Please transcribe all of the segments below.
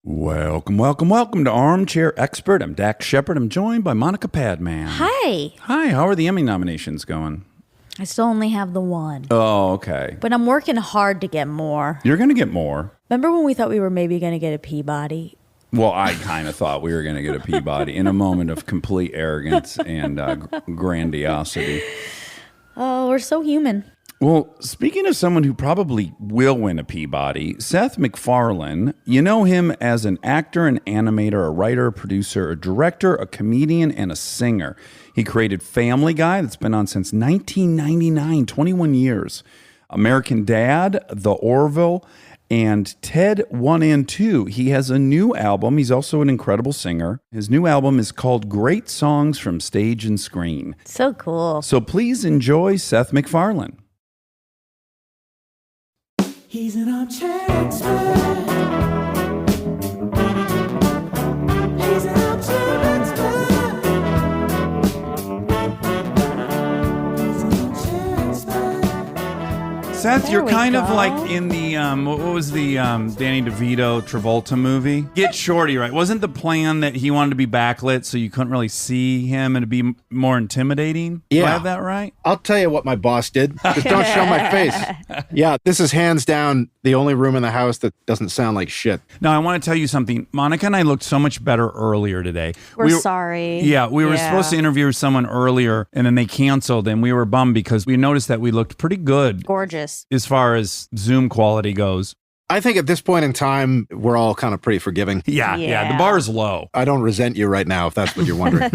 Welcome to Armchair Expert. I'm Dax Shepard. I'm joined by Monica Padman. Hi. Hi, how are the Emmy nominations going? I still only have the one. Oh, okay. But I'm working hard to get more. You're going to get more. Remember when we thought we were maybe going to get a Peabody? Well, I kind of thought we were going to get a Peabody in a moment of complete arrogance and grandiosity. Oh, we're so human. Well, speaking of someone who probably will win a Peabody, Seth MacFarlane, you know him as an actor, an animator, a writer, a producer, a director, a comedian, and a singer. He created Family Guy, that's been on since 1999, 21 years. American Dad, The Orville, and Ted 1 and 2. He has a new album. He's also an incredible singer. His new album is called Great Songs from Stage and Screen. So cool. So please enjoy Seth MacFarlane. He's an armchair expert. He's an armchair expert. He's an armchair expert. Seth, There you're we kind of go. like in the, what was the Danny DeVito Travolta movie? Get Shorty, right? Wasn't the plan that he wanted to be backlit so you couldn't really see him and it'd be more intimidating? Do I Yeah. have that right? I'll tell you what my boss did. Just don't show my face. Yeah, this is hands down the only room in the house that doesn't sound like shit. Now, I want to tell you something. Monica and I looked so much better earlier today. We're sorry. Yeah, we were supposed to interview someone earlier, and then they canceled, and we were bummed because we noticed that we looked pretty good Gorgeous. as far as Zoom quality goes. I think at this point in time, we're all kind of pretty forgiving. Yeah, Yeah. the bar's low. I don't resent you right now, if that's what you're wondering.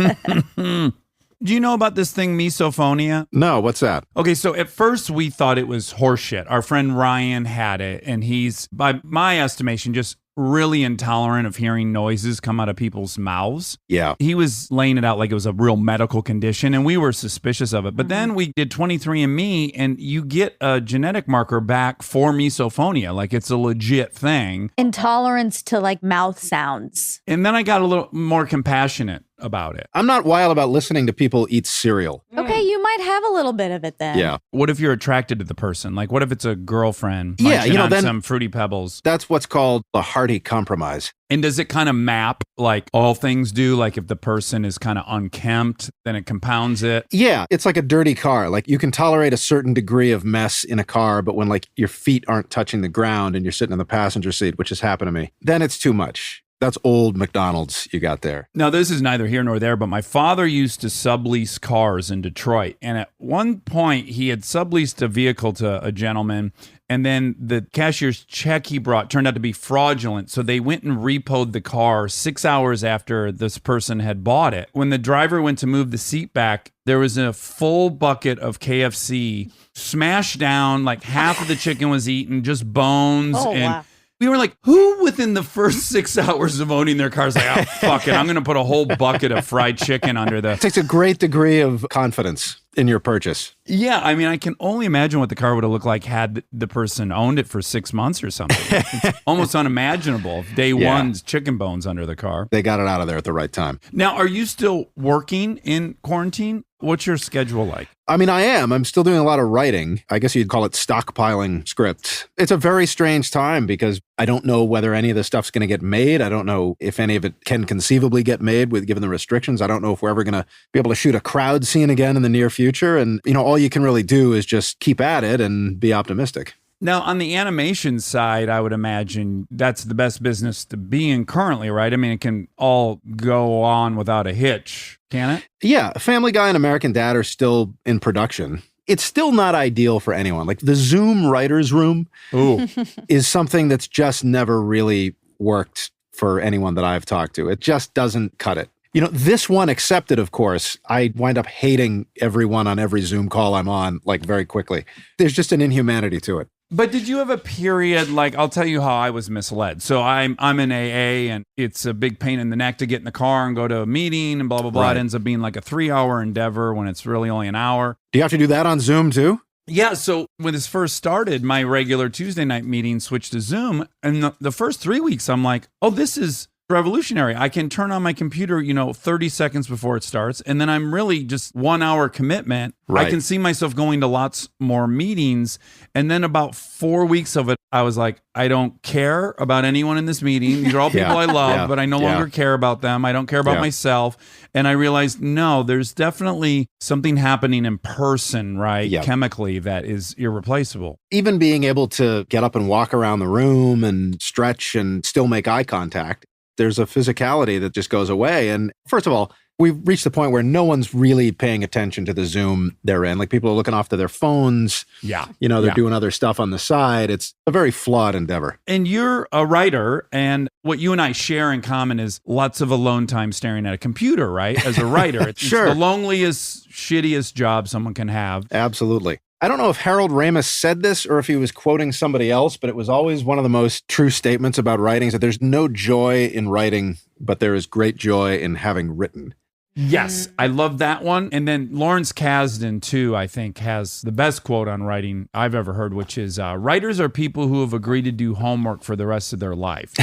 Do you know about this thing, misophonia? No, what's that? Okay, so at first we thought it was horseshit. Our friend Ryan had it, and he's, by my estimation, just really intolerant of hearing noises come out of people's mouths. Yeah. He was laying it out like it was a real medical condition, and we were suspicious of it. But then we did 23andMe, and you get a genetic marker back for misophonia, like it's a legit thing. Intolerance to like mouth sounds. And then I got a little more compassionate about it. I'm not wild about listening to people eat cereal. Okay, you might have a little bit of it then. Yeah. What if you're attracted to the person? Like, what if it's a girlfriend Yeah, munching you know, on then- some Fruity Pebbles? That's what's called a hearty compromise. And does it kind of map like all things do? Like if the person is kind of unkempt, then it compounds it. Yeah, it's like a dirty car. Like you can tolerate a certain degree of mess in a car, but when like your feet aren't touching the ground and you're sitting in the passenger seat, which has happened to me, then it's too much. That's old McDonald's you got there. Now, this is neither here nor there, but my father used to sublease cars in Detroit. And at one point, he had subleased a vehicle to a gentleman. And then the cashier's check he brought turned out to be fraudulent. So they went and repoed the car 6 hours after this person had bought it. When the driver went to move the seat back, there was a full bucket of KFC smashed down. Like half of the chicken was eaten, just bones. Oh, and wow. we were like, who within the first 6 hours of owning their car is like, oh, fuck it, I'm going to put a whole bucket of fried chicken under the... It takes a great degree of confidence in your purchase. Yeah, I mean, I can only imagine what the car would have looked like had the person owned it for 6 months or something. It's almost unimaginable. Day Yeah. one's chicken bones under the car. They got it out of there at the right time. Now, are you still working in quarantine? What's your schedule like? I mean, I am. I'm still doing a lot of writing. I guess you'd call it stockpiling script. It's a very strange time because I don't know whether any of this stuff's going to get made. I don't know if any of it can conceivably get made with given the restrictions. I don't know if we're ever going to be able to shoot a crowd scene again in the near future. And, you know, all you can really do is just keep at it and be optimistic. Now, on the animation side, I would imagine that's the best business to be in currently, right? I mean, it can all go on without a hitch, can it? Yeah, Family Guy and American Dad are still in production. It's still not ideal for anyone. Like the Zoom writer's room Ooh. is something that's just never really worked for anyone that I've talked to. It just doesn't cut it. You know, this one accepted, of course, I wind up hating everyone on every Zoom call I'm on, like very quickly. There's just an inhumanity to it. But did you have a period, like, I'll tell you how I was misled. So I'm in AA, and it's a big pain in the neck to get in the car and go to a meeting and blah, blah, blah. Right. It ends up being like a 3-hour endeavor when it's really only an hour. Do you have to do that on Zoom too? Yeah, so when this first started, my regular Tuesday night meeting switched to Zoom. And the first 3 weeks, I'm like, oh, this is revolutionary. I can turn on my computer, 30 seconds before it starts, and then I'm really just 1 hour commitment. Right. I can see myself going to lots more meetings. And then about 4 weeks of it, I was like, I don't care about anyone in this meeting. These are all people Yeah. I love, Yeah. but I no Yeah. longer care about them. I don't care about Yeah. myself. And I realized, no, there's definitely something happening in person, right? Yeah. Chemically, that is irreplaceable. Even being able to get up and walk around the room and stretch and still make eye contact, there's a physicality that just goes away. And first of all, we've reached the point where no one's really paying attention to the Zoom they're in. Like people are looking off to their phones. Yeah. They're Yeah. doing other stuff on the side. It's a very flawed endeavor. And you're a writer, and what you and I share in common is lots of alone time staring at a computer, right? As a writer, it's Sure. the loneliest, shittiest job someone can have. Absolutely. I don't know if Harold Ramis said this or if he was quoting somebody else, but it was always one of the most true statements about writing is that there's no joy in writing, but there is great joy in having written. Yes, I love that one. And then Lawrence Kasdan, too, I think, has the best quote on writing I've ever heard, which is, writers are people who have agreed to do homework for the rest of their life.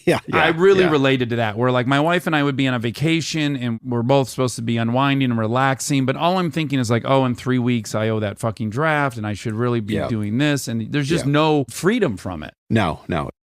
Yeah. I really related to that, where like my wife and I would be on a vacation and we're both supposed to be unwinding and relaxing, but all I'm thinking is like, oh, in 3 weeks I owe that fucking draft and I should really be doing this. And there's just no freedom from it. No.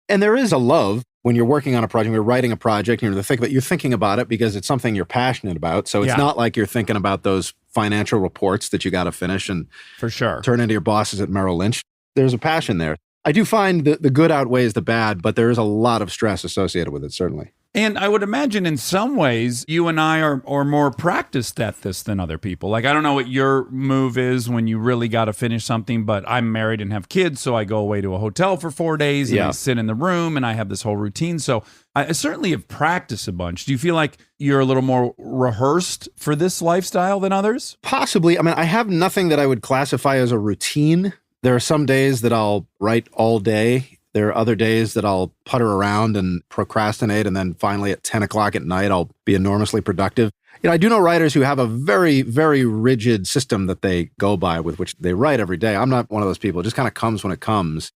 And there is a love when you're working on a project, you're writing a project, and you're thinking about it because it's something you're passionate about. So it's not like you're thinking about those financial reports that you got to finish and For sure. turn into your bosses at Merrill Lynch. There's a passion there. I do find the good outweighs the bad, but there is a lot of stress associated with it, certainly. And I would imagine in some ways you and I are more practiced at this than other people. Like, I don't know what your move is when you really got to finish something, but I'm married and have kids, so I go away to a hotel for 4 days and I sit in the room and I have this whole routine. So I certainly have practiced a bunch. Do you feel like you're a little more rehearsed for this lifestyle than others? Possibly. I mean, I have nothing that I would classify as a routine. There are some days that I'll write all day. There are other days that I'll putter around and procrastinate, and then finally at 10 o'clock at night, I'll be enormously productive. I do know writers who have a very, very rigid system that they go by with which they write every day. I'm not one of those people. It just kind of comes when it comes.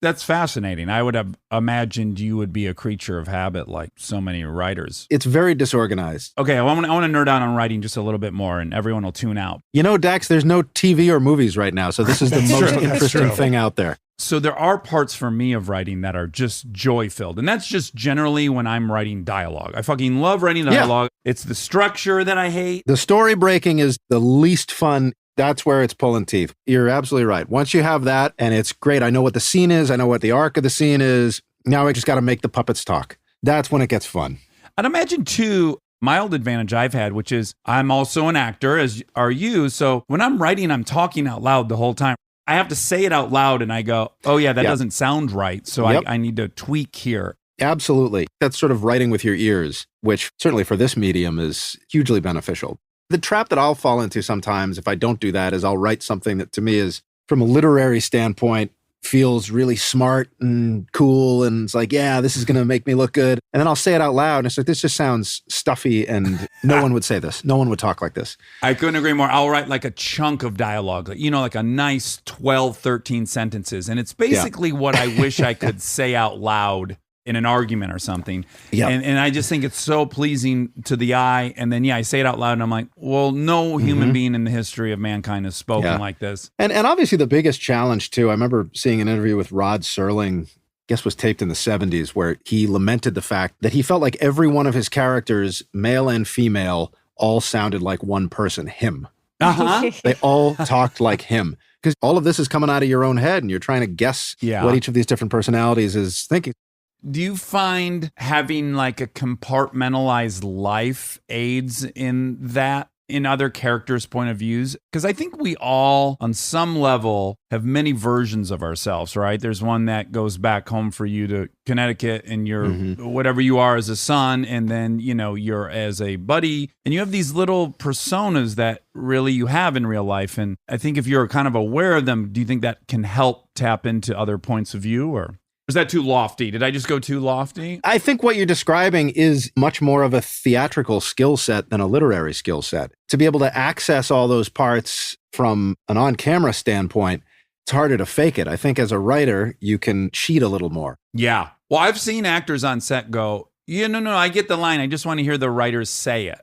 That's fascinating. I would have imagined you would be a creature of habit like so many writers. It's very disorganized. Okay, I want to nerd out on writing just a little bit more, and everyone will tune out. Dax, there's no TV or movies right now, so this is the most interesting thing out there. So there are parts for me of writing that are just joy-filled. And that's just generally when I'm writing dialogue. I fucking love writing dialogue. It's the structure that I hate. The story breaking is the least fun. That's where it's pulling teeth. You're absolutely right. Once you have that, and it's great, I know what the scene is, I know what the arc of the scene is. Now I just got to make the puppets talk. That's when it gets fun. I'd imagine, too, my old advantage I've had, which is I'm also an actor, as are you. So when I'm writing, I'm talking out loud the whole time. I have to say it out loud and I go, oh yeah, that doesn't sound right. So I need to tweak here. Absolutely. That's sort of writing with your ears, which certainly for this medium is hugely beneficial. The trap that I'll fall into sometimes if I don't do that is I'll write something that to me is, from a literary standpoint, feels really smart and cool. And it's like, yeah, this is going to make me look good. And then I'll say it out loud. And it's like, this just sounds stuffy and no one would say this. No one would talk like this. I couldn't agree more. I'll write like a chunk of dialogue, like a nice 12, 13 sentences. And it's basically what I wish I could say out loud in an argument or something. Yeah. And I just think it's so pleasing to the eye. And then, I say it out loud and I'm like, well, no human being in the history of mankind has spoken like this. And obviously the biggest challenge too, I remember seeing an interview with Rod Serling, I guess was taped in the 70s, where he lamented the fact that he felt like every one of his characters, male and female, all sounded like one person, him. They all talked like him. Because all of this is coming out of your own head and you're trying to guess what each of these different personalities is thinking. Do you find having like a compartmentalized life aids in that, in other characters' point of views? Because I think we all, on some level, have many versions of ourselves, right? There's one that goes back home for you to Connecticut and you're whatever you are as a son, and then, you're as a buddy. And you have these little personas that really you have in real life. And I think if you're kind of aware of them, do you think that can help tap into other points of view, or is that too lofty? Did I just go too lofty? I think what you're describing is much more of a theatrical skill set than a literary skill set. To be able to access all those parts from an on-camera standpoint, it's harder to fake it. I think as a writer, you can cheat a little more. Yeah. Well, I've seen actors on set go, Yeah, no, I get the line. I just want to hear the writers say it.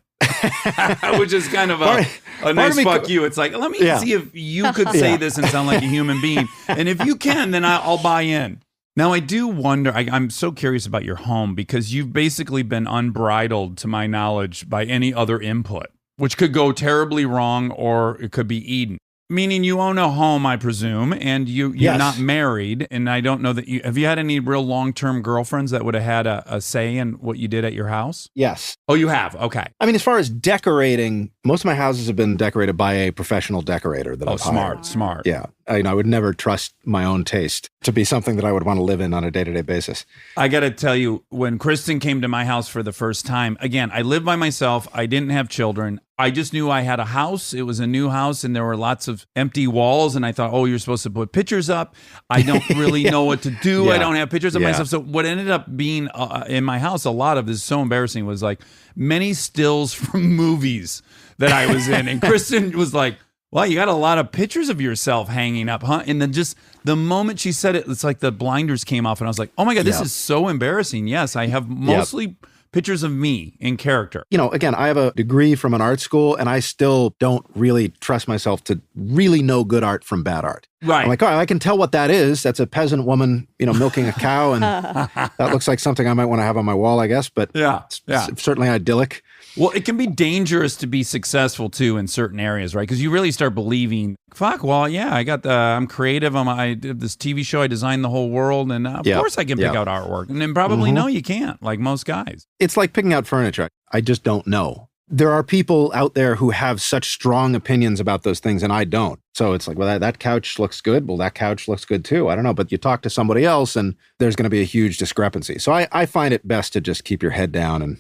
Which is kind of a nice fuck you. It's like, let me see if you could say this and sound like a human being. And if you can, then I'll buy in. Now, I do wonder, I'm so curious about your home because you've basically been unbridled, to my knowledge, by any other input, which could go terribly wrong or it could be Eden. Meaning you own a home, I presume, and you're not married. And I don't know that have you had any real long-term girlfriends that would have had a say in what you did at your house? Yes. Oh, you have? Okay. I mean, as far as decorating, most of my houses have been decorated by a professional decorator that I've hired. Smart. Yeah. I would never trust my own taste to be something that I would want to live in on a day-to-day basis. I got to tell you, when Kristen came to my house for the first time, again, I lived by myself. I didn't have children. I just knew I had a house. It was a new house, and there were lots of empty walls. And I thought, oh, you're supposed to put pictures up. I don't really know what to do. I don't have pictures of myself. So what ended up being in my house, a lot of this is so embarrassing, was like many stills from movies that I was in. And Kristen was like, wow, you got a lot of pictures of yourself hanging up, huh? And then just the moment she said it, it's like the blinders came off and I was like, oh my God, this is so embarrassing. Yes, I have mostly pictures of me in character. You know, again, I have a degree from an art school and I still don't really trust myself to really know good art from bad art. Right. I'm like, oh, I can tell what that is. That's a peasant woman, milking a cow. And that looks like something I might want to have on my wall, I guess. But it's certainly idyllic. Well, it can be dangerous to be successful too in certain areas, right? Because you really start believing, I'm creative. I did this TV show. I designed the whole world, and of course I can pick out artwork. And then probably no, you can't, like most guys. It's like picking out furniture. I just don't know. There are people out there who have such strong opinions about those things, and I don't. So it's like, well, that couch looks good. Well, that couch looks good too. I don't know. But you talk to somebody else, and there's going to be a huge discrepancy. So I find it best to just keep your head down and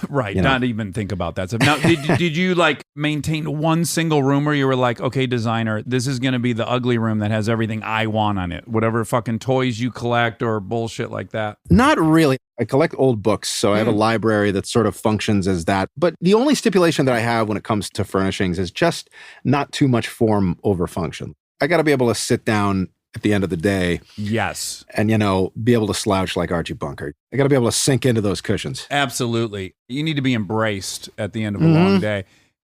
right, not even think about that stuff. Now, did you like maintain one single room where you were like, okay, designer, this is going to be the ugly room that has everything I want on it, whatever fucking toys you collect or bullshit like that? Not really. I collect old books, so I have a library that sort of functions as that. But the only stipulation that I have when it comes to furnishings is just not too much form over function. I got to be able to sit down at the end of the day. Yes. And, be able to slouch like Archie Bunker. I got to be able to sink into those cushions. Absolutely. You need to be embraced at the end of a long day.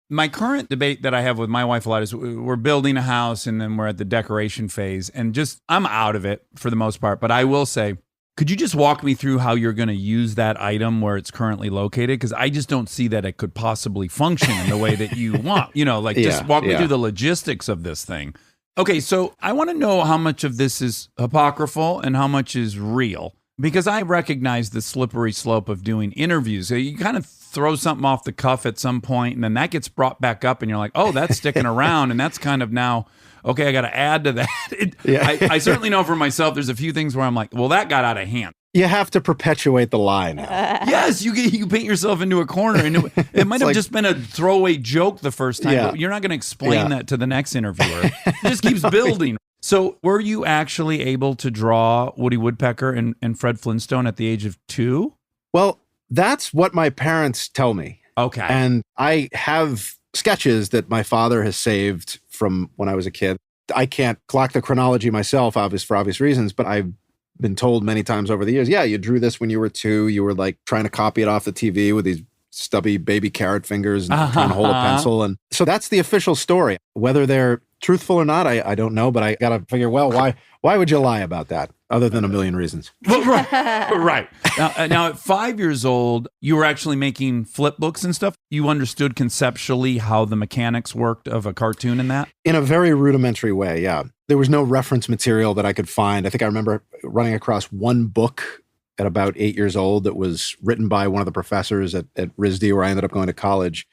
My current debate that I have with my wife a lot is we're building a house and then we're at the decoration phase. And I'm out of it for the most part. But I will say, could you just walk me through how you're going to use that item where it's currently located? Because I just don't see that it could possibly function in the way that you want. Just walk me through the logistics of this thing. Okay, so I want to know how much of this is apocryphal and how much is real, because I recognize the slippery slope of doing interviews. You kind of throw something off the cuff at some point, and then that gets brought back up, and you're like, oh, that's sticking around, and that's kind of now, okay, I got to add to that. I certainly know for myself, there's a few things where I'm like, well, that got out of hand. You have to perpetuate the lie now. Yes, you paint yourself into a corner, and it might have just been a throwaway joke the first time, but you're not going to explain that to the next interviewer. It just keeps building. So were you actually able to draw Woody Woodpecker and Fred Flintstone at the age of 2? Well, that's what my parents tell me. Okay. And I have sketches that my father has saved from when I was a kid. I can't clock the chronology myself, for obvious reasons, but I've been told many times over the years, you drew this when you were 2. You were like trying to copy it off the TV with these stubby baby carrot fingers and trying to hold a pencil. And so that's the official story. Whether they're truthful or not, I don't know, but I got to figure, well, why would you lie about that? Other than a million reasons. Well, right. Now, at 5 years old, you were actually making flip books and stuff. You understood conceptually how the mechanics worked of a cartoon and that? In a very rudimentary way, yeah. There was no reference material that I could find. I think I remember running across one book at about 8 years old that was written by one of the professors at RISD, where I ended up going to college.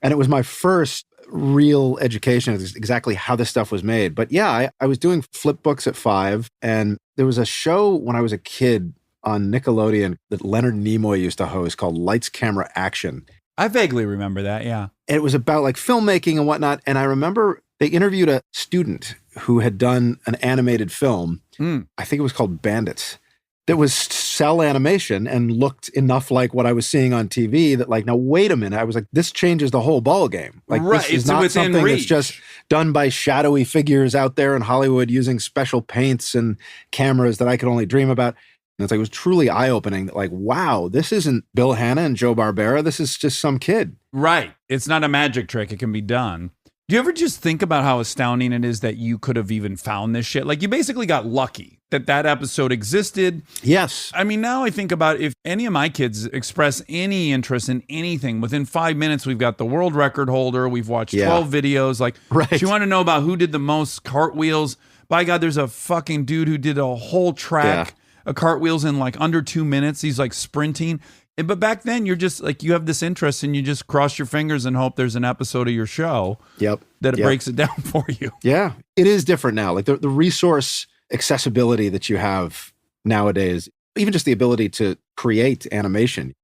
And it was my first real education of exactly how this stuff was made. But yeah, I was doing flip books at 5, and there was a show when I was a kid on Nickelodeon that Leonard Nimoy used to host called Lights, Camera, Action. I vaguely remember that, yeah. And it was about like filmmaking and whatnot. And I remember they interviewed a student who had done an animated film. I think it was called Bandits. That was cell animation and looked enough like what I was seeing on TV that like, now wait a minute. I was like, this changes the whole ball game. Like right. This is not something reach. That's just done by shadowy figures out there in Hollywood using special paints and cameras that I could only dream about. And it's like, it was truly eye-opening that like, wow, this isn't Bill Hanna and Joe Barbera. This is just some kid. Right. It's not a magic trick. It can be done. Do you ever just think about how astounding it is that you could have even found this shit? Like, you basically got lucky that episode existed. Yes. I mean, now I think about if any of my kids express any interest in anything, within 5 minutes, we've got the world record holder. We've watched 12 videos. Like, Right. do you want to know about who did the most cartwheels? By God, there's a fucking dude who did a whole track of cartwheels in like under 2 minutes. He's like sprinting. But back then, you're just like, you have this interest and you just cross your fingers and hope there's an episode of your show that it breaks it down for you. Yeah. It is different now. Like the resource accessibility that you have nowadays, even just the ability to create animation.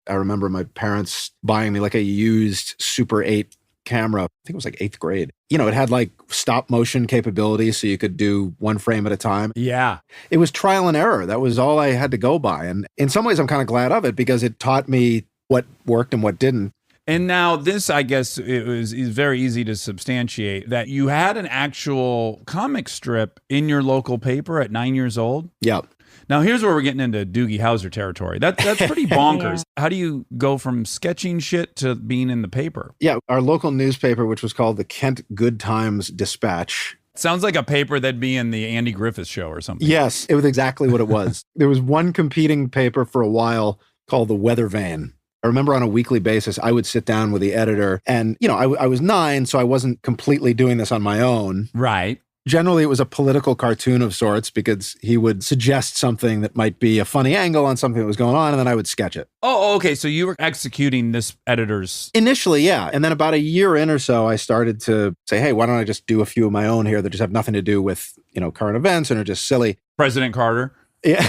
I remember my parents buying me like a used Super 8 camera. I think it was like 8th grade. You know, it had like stop motion capability so you could do one frame at a time. Yeah. It was trial and error. That was all I had to go by. And in some ways, I'm kind of glad of it because it taught me what worked and what didn't. And now this, I guess, is very easy to substantiate that you had an actual comic strip in your local paper at 9 years old. Yep. Now, here's where we're getting into Doogie Howser territory. That's pretty bonkers. How do you go from sketching shit to being in the paper? Yeah. Our local newspaper, which was called the Kent Good Times Dispatch. Sounds like a paper that'd be in the Andy Griffith Show or something. Yes, it was exactly what it was. There was one competing paper for a while called the Weather Vane. I remember on a weekly basis, I would sit down with the editor and, you know, I was 9, so I wasn't completely doing this on my own. Right. Generally, it was a political cartoon of sorts because he would suggest something that might be a funny angle on something that was going on, and then I would sketch it. Oh, okay. So you were executing this editor's... Initially, yeah. And then about a year in or so, I started to say, hey, why don't I just do a few of my own here that just have nothing to do with, you know, current events and are just silly. President Carter. Yeah,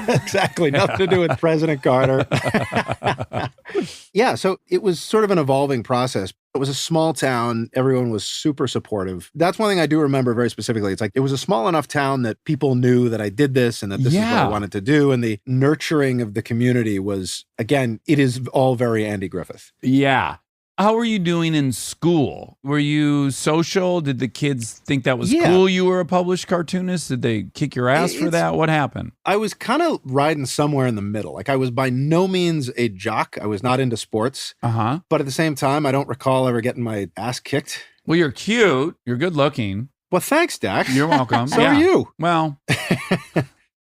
exactly. Nothing to do with President Carter. Yeah, so it was sort of an evolving process. It was a small town. Everyone was super supportive. That's one thing I do remember very specifically. It's like it was a small enough town that people knew that I did this and that this is what I wanted to do. And the nurturing of the community was, again, it is all very Andy Griffith. Yeah. How were you doing in school? Were you social? Did the kids think that was cool you were a published cartoonist? Did they kick your ass for that? What happened? I was kind of riding somewhere in the middle. Like I was by no means a jock. I was not into sports. Uh-huh. But at the same time, I don't recall ever getting my ass kicked. Well, you're cute. You're good looking. Well, thanks, Dax. You're welcome. So are you. Well...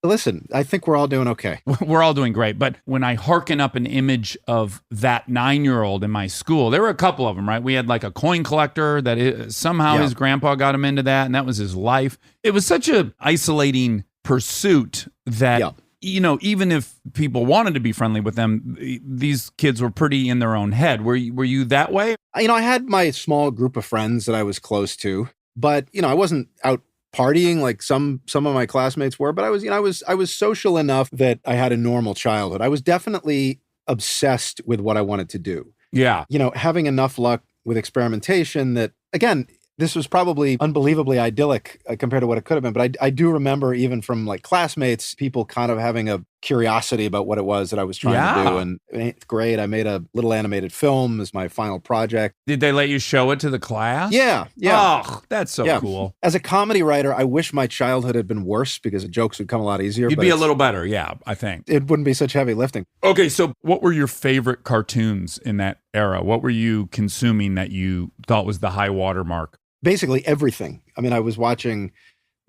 Listen, I think we're all doing okay. We're all doing great. But when I hearken up an image of that 9-year-old in my school, there were a couple of them, right? We had like a coin collector that somehow his grandpa got him into that, and that was his life. It was such a isolating pursuit that, you know, even if people wanted to be friendly with them, these kids were pretty in their own head. Were you that way? You know, I had my small group of friends that I was close to, but, you know, I wasn't out partying like some of my classmates were, but I was, you know, I was social enough that I had a normal childhood. I was definitely obsessed with what I wanted to do. Yeah. You know, having enough luck with experimentation that, again, this was probably unbelievably idyllic compared to what it could have been. But I do remember even from like classmates, people kind of having a curiosity about what it was that I was trying to do. And in 8th grade, I made a little animated film as my final project. Did they let you show it to the class? Yeah. Oh, that's so cool. As a comedy writer, I wish my childhood had been worse because the jokes would come a lot easier. You'd be a little better. Yeah, I think. It wouldn't be such heavy lifting. Okay, so what were your favorite cartoons in that era? What were you consuming that you thought was the high watermark? Basically everything. I mean, I was watching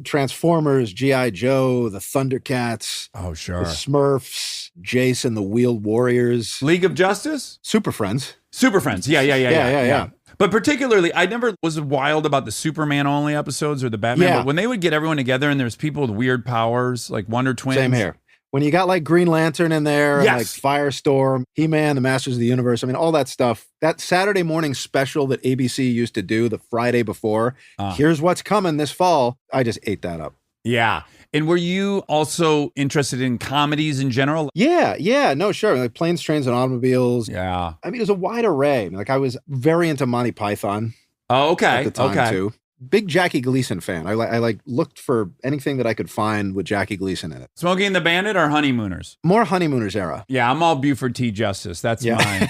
Transformers, G.I. Joe, the Thundercats. Oh, sure. The Smurfs, Jason, the Wheeled Warriors. League of Justice? Super Friends. Super Friends. Yeah. But particularly, I never was wild about the Superman only episodes or the Batman. But when they would get everyone together and there's people with weird powers, like Wonder Twins. Same here. When you got like Green Lantern in there, and like Firestorm, He-Man, the Masters of the Universe, I mean, all that stuff. That Saturday morning special that ABC used to do the Friday before, here's what's coming this fall, I just ate that up. Yeah. And were you also interested in comedies in general? Yeah. No, sure. Like Planes, Trains, and Automobiles. Yeah. I mean, it was a wide array. Like I was very into Monty Python. Oh, okay. At the time too. big Jackie Gleason fan. I like looked for anything that I could find with Jackie Gleason in it. Smokey and the Bandit or Honeymooners? More Honeymooners era. Yeah, I'm all Buford T. Justice. That's mine.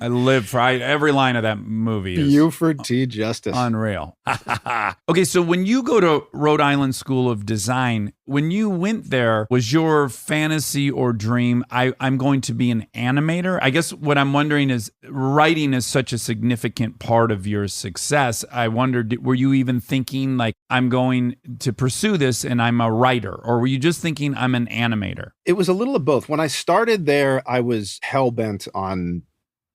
I live for every line of that movie. Is Buford T. Justice. unreal. Okay, so when you go to Rhode Island School of Design, when you went there, was your fantasy or dream, I'm going to be an animator? I guess what I'm wondering is, writing is such a significant part of your success. I wondered, were you even thinking like, I'm going to pursue this and I'm a writer? Or were you just thinking I'm an animator? It was a little of both. When I started there, I was hell-bent on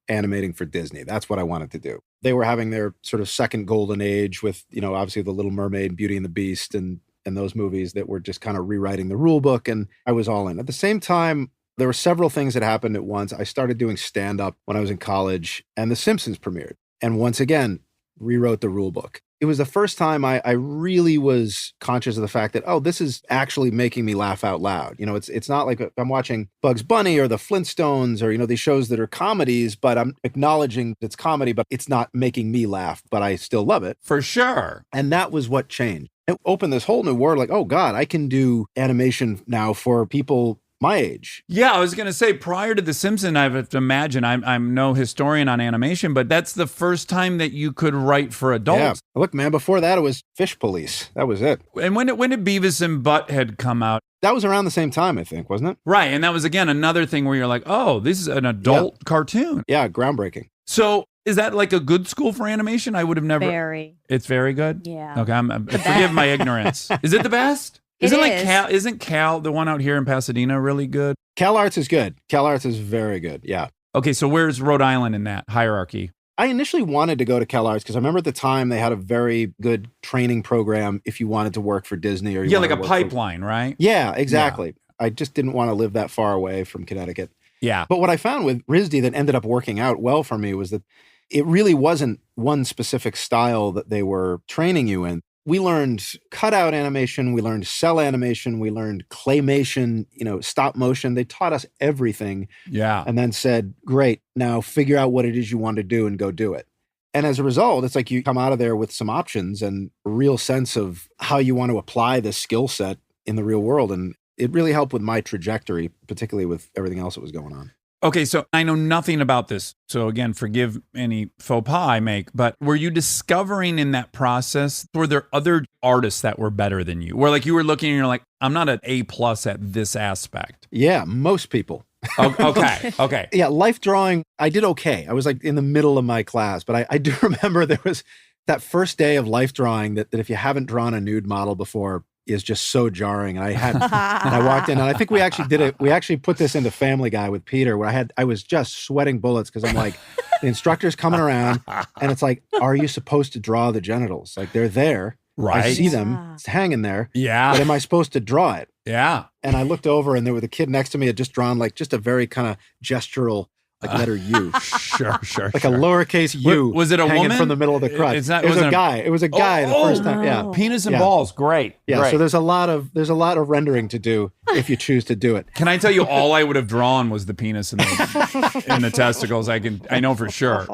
animating for Disney. That's what I wanted to do. They were having their sort of second golden age with, obviously The Little Mermaid, Beauty and the Beast, and those movies that were just kind of rewriting the rule book, and I was all in. At the same time, there were several things that happened at once. I started doing stand-up when I was in college, and The Simpsons premiered. And once again, rewrote the rule book. It was the first time I really was conscious of the fact that, this is actually making me laugh out loud. It's not like I'm watching Bugs Bunny or the Flintstones or, these shows that are comedies, but I'm acknowledging it's comedy, but it's not making me laugh, but I still love it. For sure. And that was what changed. It opened this whole new world, like, oh God, I can do animation now for people my age. Yeah, I was going to say, prior to The Simpsons, I have to imagine, I'm no historian on animation, but that's the first time that you could write for adults. Yeah. Look, man, before that, it was Fish Police. That was it. And when did Beavis and Butthead come out? That was around the same time, I think, wasn't it? Right, and that was, again, another thing where you're like, oh, this is an adult cartoon. Yeah, groundbreaking. So is that like a good school for animation? I would have never... Very. It's very good? Yeah. Okay, forgive my ignorance. Is it the best? Isn't Cal, the one out here in Pasadena, really good? Cal Arts is good. Cal Arts is very good, yeah. Okay, so where's Rhode Island in that hierarchy? I initially wanted to go to Cal Arts because I remember at the time they had a very good training program if you wanted to work for Disney or like a pipeline, right? Yeah, exactly. Yeah. I just didn't want to live that far away from Connecticut. Yeah. But what I found with RISD that ended up working out well for me was that it really wasn't one specific style that they were training you in. We learned cutout animation, we learned cell animation, we learned claymation, stop motion. They taught us everything. Yeah. And then said, great, now figure out what it is you want to do and go do it. And as a result, it's like you come out of there with some options and a real sense of how you want to apply this skill set in the real world. And it really helped with my trajectory, particularly with everything else that was going on. Okay, so I know nothing about this. So again, forgive any faux pas I make, but were you discovering in that process, were there other artists that were better than you? Where like you were looking and you're like, I'm not an A+ at this aspect. Yeah, most people. Okay. Yeah, life drawing, I did okay. I was like in the middle of my class, but I do remember there was that first day of life drawing that if you haven't drawn a nude model before, is just so jarring. And and I walked in and I think we actually did it. We actually put this into Family Guy with Peter where I was just sweating bullets because I'm like, the instructor's coming around and it's like, are you supposed to draw the genitals? Like they're there. Right. I see them. It's hanging there. Yeah. But am I supposed to draw it? Yeah. And I looked over and there was the kid next to me had just drawn like just a very kind of gestural like letter U. Sure. Like a lowercase U. Was it a hanging woman? from the middle of the crotch. It was a guy. It was a guy the first time. Yeah. Penis and balls. Great. Yeah. Great. So there's a lot of rendering to do if you choose to do it. Can I tell you all I would have drawn was the penis and the testicles. I know for sure.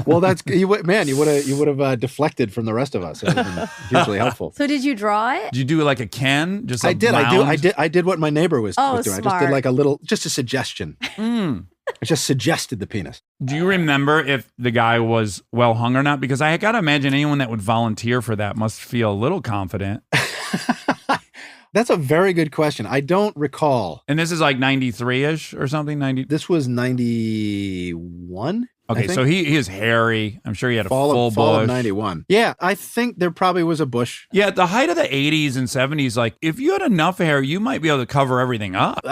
Well, you would have deflected from the rest of us. It would have been hugely helpful. So did you draw it? Did you do like a Ken? Just I did. I did what my neighbor was doing. Smart. I just did like just a suggestion. I just suggested the penis. Do you remember if the guy was well hung or not? Because I got to imagine anyone that would volunteer for that must feel a little confident. That's a very good question. I don't recall. And this is like 93-ish or something? This was 91? Okay, so he is hairy. I'm sure he had a full bush. Fall of 91. Yeah, I think there probably was a bush. Yeah, at the height of the 80s and 70s, like if you had enough hair, you might be able to cover everything up.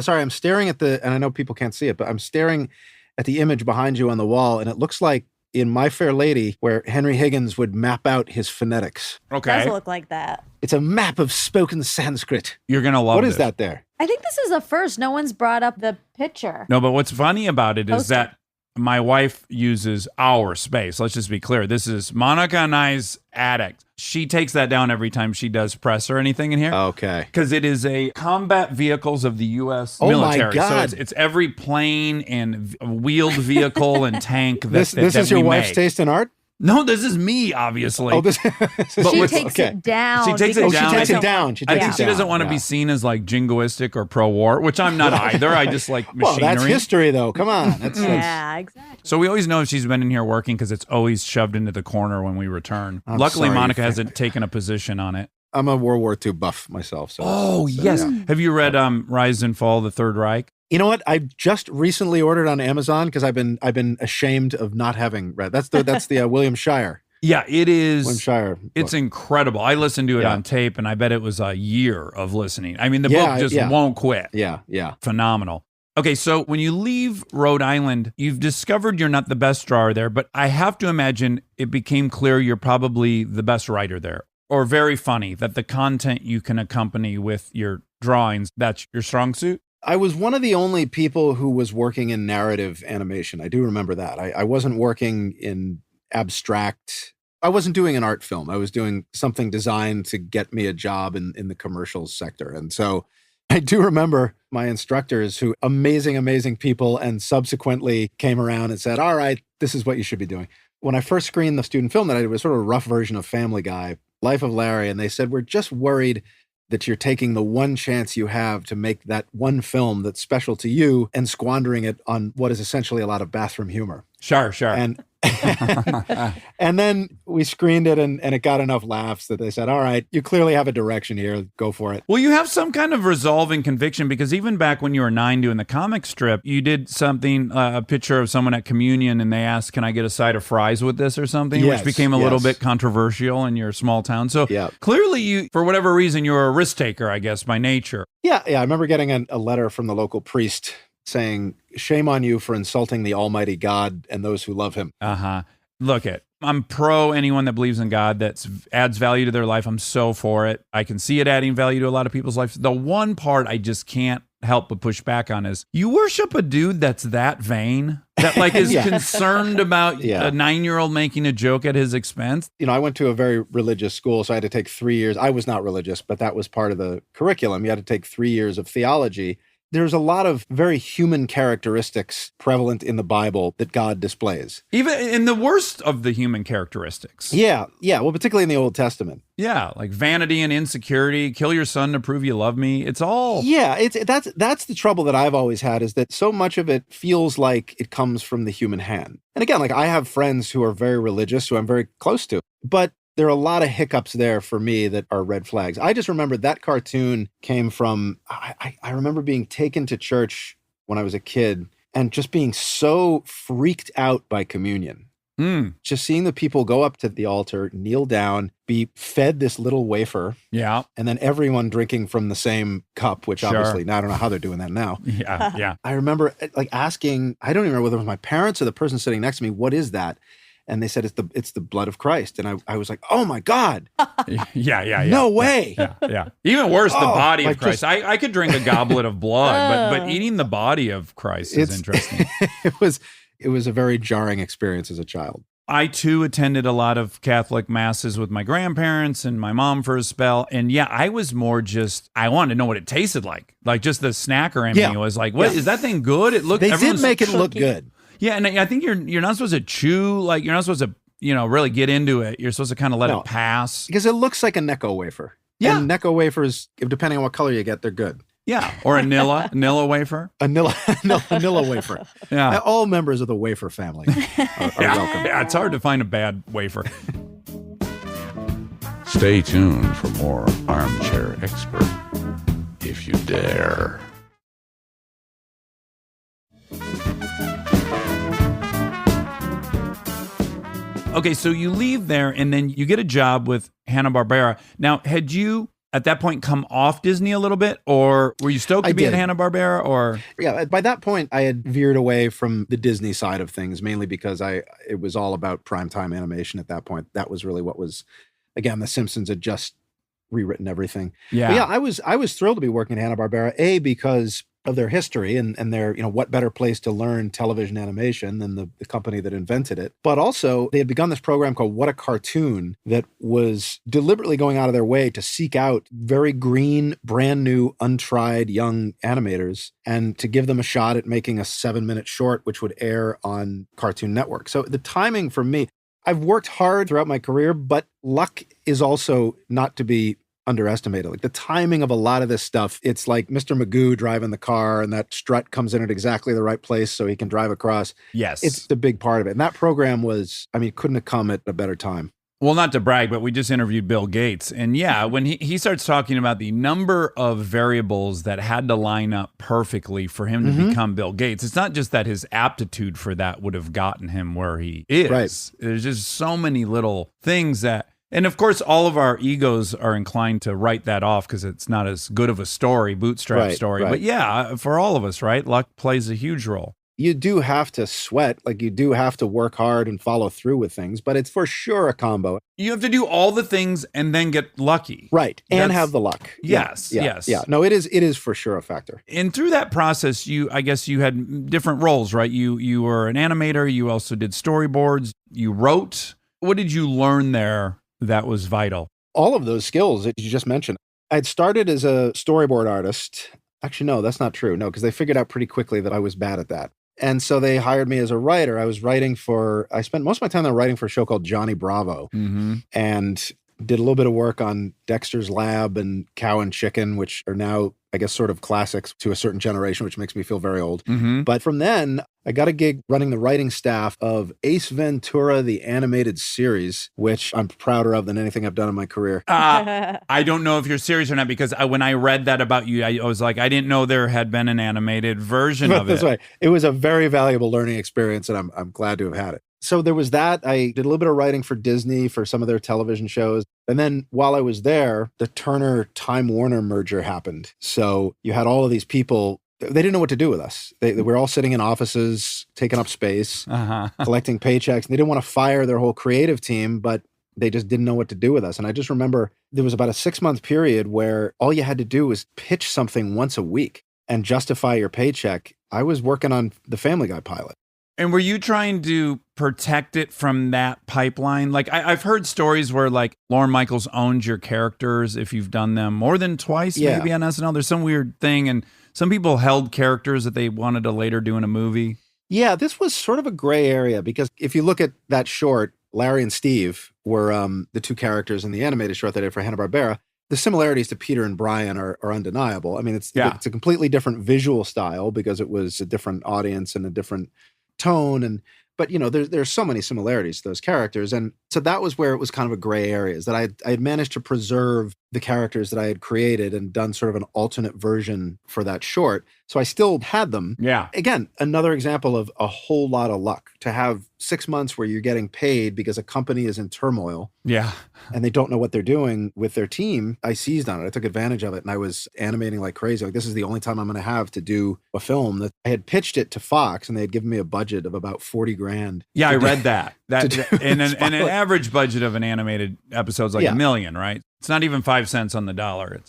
Sorry, I'm staring at and I know people can't see it, but I'm staring at the image behind you on the wall, and it looks like in My Fair Lady, where Henry Higgins would map out his phonetics. Okay. It does look like that. It's a map of spoken Sanskrit. You're going to love What this. is that there? I think this is the first. No one's brought up the picture. No, but what's funny about it is Poster. that my wife uses our space. Let's just be clear. This is Monica and I's attic. She takes that down every time she does press or anything in here. Okay. Because it is a combat vehicles of the U.S. Oh military. my God. So it's every plane and wheeled vehicle and tank that This is we your wife's make. taste in art? No, this is me, obviously. Oh, this. She takes it down. She takes it because down. She takes it doesn't- down. She I takes think it she down. doesn't want to be seen as like jingoistic or pro-war, which I'm not either. I just like Well, machinery. that's history, though. Come on. That's Yeah, exactly. So we always know if she's been in here working because it's always shoved into the corner when we return. I'm Luckily, sorry, Monica Frank. hasn't taken a position on it. I'm a World War II buff myself. So. Oh, so, yes. yeah. Have you read Rise and Fall of the Third Reich? You know what? I just recently ordered on Amazon because I've been ashamed of not having read. That's the William Shire. Yeah, it is. William Shire. It's book. incredible. I listened to it Yeah. on tape, and I bet it was a year of listening. I mean, the Yeah, book just yeah. won't quit. Yeah, yeah. Phenomenal. Okay, so when you leave Rhode Island, you've discovered you're not the best drawer there, but I have to imagine it became clear you're probably the best writer there, or very funny, that the content you can accompany with your drawings, that's your strong suit? I was one of the only people who was working in narrative animation. I do remember that. I wasn't working in abstract. I wasn't doing an art film. I was doing something designed to get me a job in the commercial sector. And so I do remember my instructors who amazing people and subsequently came around and said, all right, this is what you should be doing. When I first screened the student film that I did, it was sort of a rough version of Family Guy, Life of Larry. And they said, we're just worried that you're taking the one chance you have to make that one film that's special to you and squandering it on what is essentially a lot of bathroom humor. Sure. And and then we screened it and it got enough laughs that they said, all right, you clearly have a direction here. Go for it. Well, you have some kind of resolve and conviction because even back when you were 9 doing the comic strip, you did something, a picture of someone at communion, and they asked, can I get a side of fries with this or something? Yes, Which became a little yes. bit controversial in your small town. So Yeah. clearly you, for whatever reason, you're a risk taker, I guess, by nature. Yeah. I remember getting a letter from the local priest saying, shame on you for insulting the Almighty God and those who love him. Uh-huh. Look I'm pro anyone that believes in God that adds value to their life. I'm so for it. I can see it adding value to a lot of people's lives. The one part I just can't help but push back on is you worship a dude that's that vain, that like is Yeah. concerned about Yeah. a 9-year-old making a joke at his expense. I went to a very religious school, so I had to take 3 years. I was not religious, but that was part of the curriculum. You had to take 3 years of theology. There's a lot of very human characteristics prevalent in the Bible that God displays. Even in the worst of the human characteristics. Yeah. Well, particularly in the Old Testament. Yeah, like vanity and insecurity, kill your son to prove you love me. It's all Yeah, that's the trouble that I've always had is that so much of it feels like it comes from the human hand. And again, like I have friends who are very religious, who I'm very close to, but there are a lot of hiccups there for me that are red flags. I just remember that cartoon came from, I remember being taken to church when I was a kid and just being so freaked out by communion. Just seeing the people go up to the altar, kneel down, be fed this little wafer, Yeah. and then everyone drinking from the same cup, which Sure. obviously, now I don't know how they're doing that now. Yeah. I remember like asking, I don't even remember whether it was my parents or the person sitting next to me, what is that? And they said, it's the blood of Christ. And I was like, oh my God, Yeah. no way. Yeah. Even worse, the Oh, body of like Christ. I could drink a goblet of blood, but eating the body of Christ is interesting. It was a very jarring experience as a child. I too attended a lot of Catholic masses with my grandparents and my mom for a spell. And yeah, I was more just, I wanted to know what it tasted like. Like just the snacker in me was like, what is that thing good? It looked, They did everyone's make it look cooking. good. Yeah, and I think you're not supposed to chew, like you're not supposed to, really get into it. You're supposed to kind of let No. it pass. Because it looks like a Necco wafer. Yeah. And Necco wafers, depending on what color you get, they're good. Yeah, or a Nilla wafer. A Nilla wafer. Yeah. All members of the wafer family are welcome. Yeah, it's hard to find a bad wafer. Stay tuned for more Armchair Expert, if you dare. Okay, so you leave there and then you get a job with Hanna-Barbera. Now, had you at that point come off Disney a little bit, or were you stoked to I be at did. Hanna-Barbera, or? Yeah, by that point, I had veered away from the Disney side of things, mainly because it was all about primetime animation at that point. That was really what was, again, The Simpsons had just rewritten everything. Yeah. But yeah, I was thrilled to be working at Hanna-Barbera, because of their history and their, what better place to learn television animation than the company that invented it. But also, they had begun this program called What a Cartoon that was deliberately going out of their way to seek out very green, brand new, untried young animators and to give them a shot at making a 7-minute short, which would air on Cartoon Network. So the timing for me, I've worked hard throughout my career, but luck is also not to be underestimated. Like the timing of a lot of this stuff, it's like Mr. Magoo driving the car and that strut comes in at exactly the right place so he can drive across. Yes. It's the big part of it. And that program was, couldn't have come at a better time. Well, not to brag, but we just interviewed Bill Gates. And yeah, when he starts talking about the number of variables that had to line up perfectly for him to become Bill Gates, it's not just that his aptitude for that would have gotten him where he is. Right. There's just so many little things that, and of course, all of our egos are inclined to write that off because it's not as good of a story, bootstrap story. But yeah, for all of us, right? Luck plays a huge role. You do have to sweat, like you do have to work hard and follow through with things, but it's for sure a combo. You have to do all the things and then get lucky. Right. And have the luck. Yes. Yeah. No, it is for sure a factor. And through that process, I guess you had different roles, right? You were an animator. You also did storyboards. You wrote. What did you learn there that was vital? All of those skills that you just mentioned. I'd started as a storyboard artist. Actually, no, that's not true. No, because they figured out pretty quickly that I was bad at that. And so they hired me as a writer. I spent most of my time there writing for a show called Johnny Bravo and did a little bit of work on Dexter's Lab and Cow and Chicken, which are now, I guess, sort of classics to a certain generation, which makes me feel very old. But from then, I got a gig running the writing staff of Ace Ventura, the animated series, which I'm prouder of than anything I've done in my career. I don't know if you're serious or not, because when I read that about you, I was like, I didn't know there had been an animated version of it. That's right. It was a very valuable learning experience, and I'm glad to have had it. So there was that. I did a little bit of writing for Disney for some of their television shows. And then while I was there, the Turner-Time Warner merger happened. So you had all of these people. They didn't know what to do with us. They were all sitting in offices, taking up space, collecting paychecks. And they didn't want to fire their whole creative team, but they just didn't know what to do with us. And I just remember there was about a 6-month period where all you had to do was pitch something once a week and justify your paycheck. I was working on the Family Guy pilot. And were you trying to protect it from that pipeline? Like I've heard stories where like Lorne Michaels owns your characters if you've done them more than twice, maybe on SNL. There's some weird thing. And some people held characters that they wanted to later do in a movie. Yeah, this was sort of a gray area because if you look at that short, Larry and Steve were the two characters in the animated short that I did for Hanna-Barbera. The similarities to Peter and Brian are undeniable. I mean, it's a completely different visual style because it was a different audience and a different tone, but there's so many similarities to those characters, and so that was where it was kind of a gray area, is that I had managed to preserve the characters that I had created and done sort of an alternate version for that short. So I still had them. Yeah. Again, another example of a whole lot of luck to have 6 months where you're getting paid because a company is in turmoil. Yeah. And they don't know what they're doing with their team. I seized on it. I took advantage of it and I was animating like crazy. Like, this is the only time I'm going to have to do a film. That I had pitched it to Fox and they had given me a budget of about $40,000. Yeah, I read that. And an average budget of an animated episode is like $1 million, right? It's not even 5 cents on the dollar.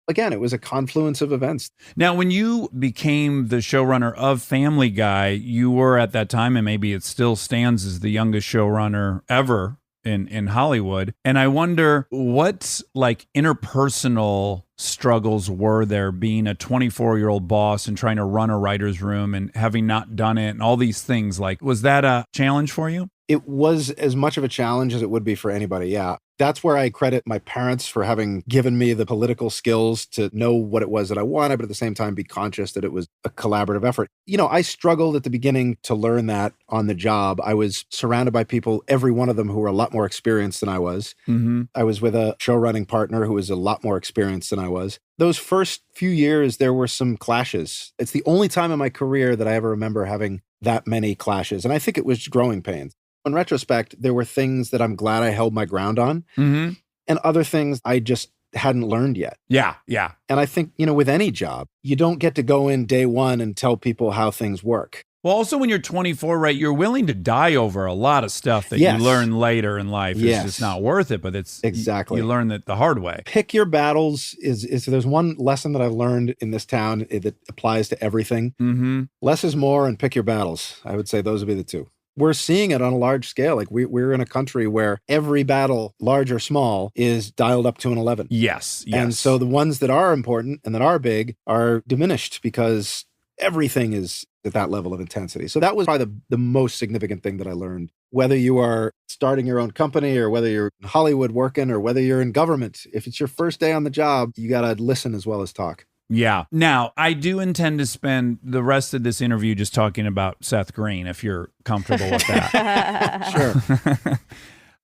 Again, it was a confluence of events. Now, when you became the showrunner of Family Guy, you were at that time, and maybe it still stands as the youngest showrunner ever in Hollywood. And I wonder what like interpersonal struggles were there being a 24-year-old boss and trying to run a writer's room and having not done it and all these things. Like, was that a challenge for you? It was as much of a challenge as it would be for anybody. Yeah. That's where I credit my parents for having given me the political skills to know what it was that I wanted, but at the same time be conscious that it was a collaborative effort. I struggled at the beginning to learn that on the job. I was surrounded by people, every one of them who were a lot more experienced than I was. I was with a showrunning partner who was a lot more experienced than I was. Those first few years, there were some clashes. It's the only time in my career that I ever remember having that many clashes. And I think it was growing pains. In retrospect, there were things that I'm glad I held my ground on, and other things I just hadn't learned yet. Yeah. And I think, with any job, you don't get to go in day one and tell people how things work. Well, also when you're 24, right, you're willing to die over a lot of stuff that you learn later in life. It's just not worth it, but it's exactly. You learn that the hard way. Pick your battles is there's one lesson that I've learned in this town that applies to everything. Less is more, and pick your battles. I would say those would be the two. We're seeing it on a large scale. Like we're in a country where every battle, large or small, is dialed up to an 11. Yes. And so the ones that are important and that are big are diminished because everything is at that level of intensity. So that was probably the most significant thing that I learned. Whether you are starting your own company or whether you're in Hollywood working or whether you're in government, if it's your first day on the job, you got to listen as well as talk. Yeah. Now, I do intend to spend the rest of this interview just talking about Seth Green, if you're comfortable with that. Sure.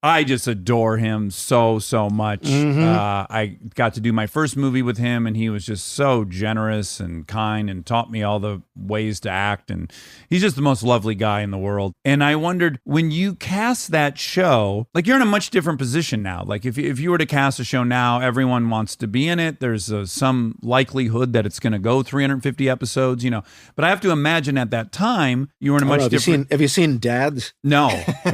I just adore him so much. I got to do my first movie with him, and he was just so generous and kind and taught me all the ways to act. And he's just the most lovely guy in the world. And I wondered, when you cast that show, like, you're in a much different position now. Like, if you were to cast a show now, everyone wants to be in it. There's some likelihood that it's going to go 350 episodes, you know. But I have to imagine at that time, you were in a much different... Have you seen Dads? No.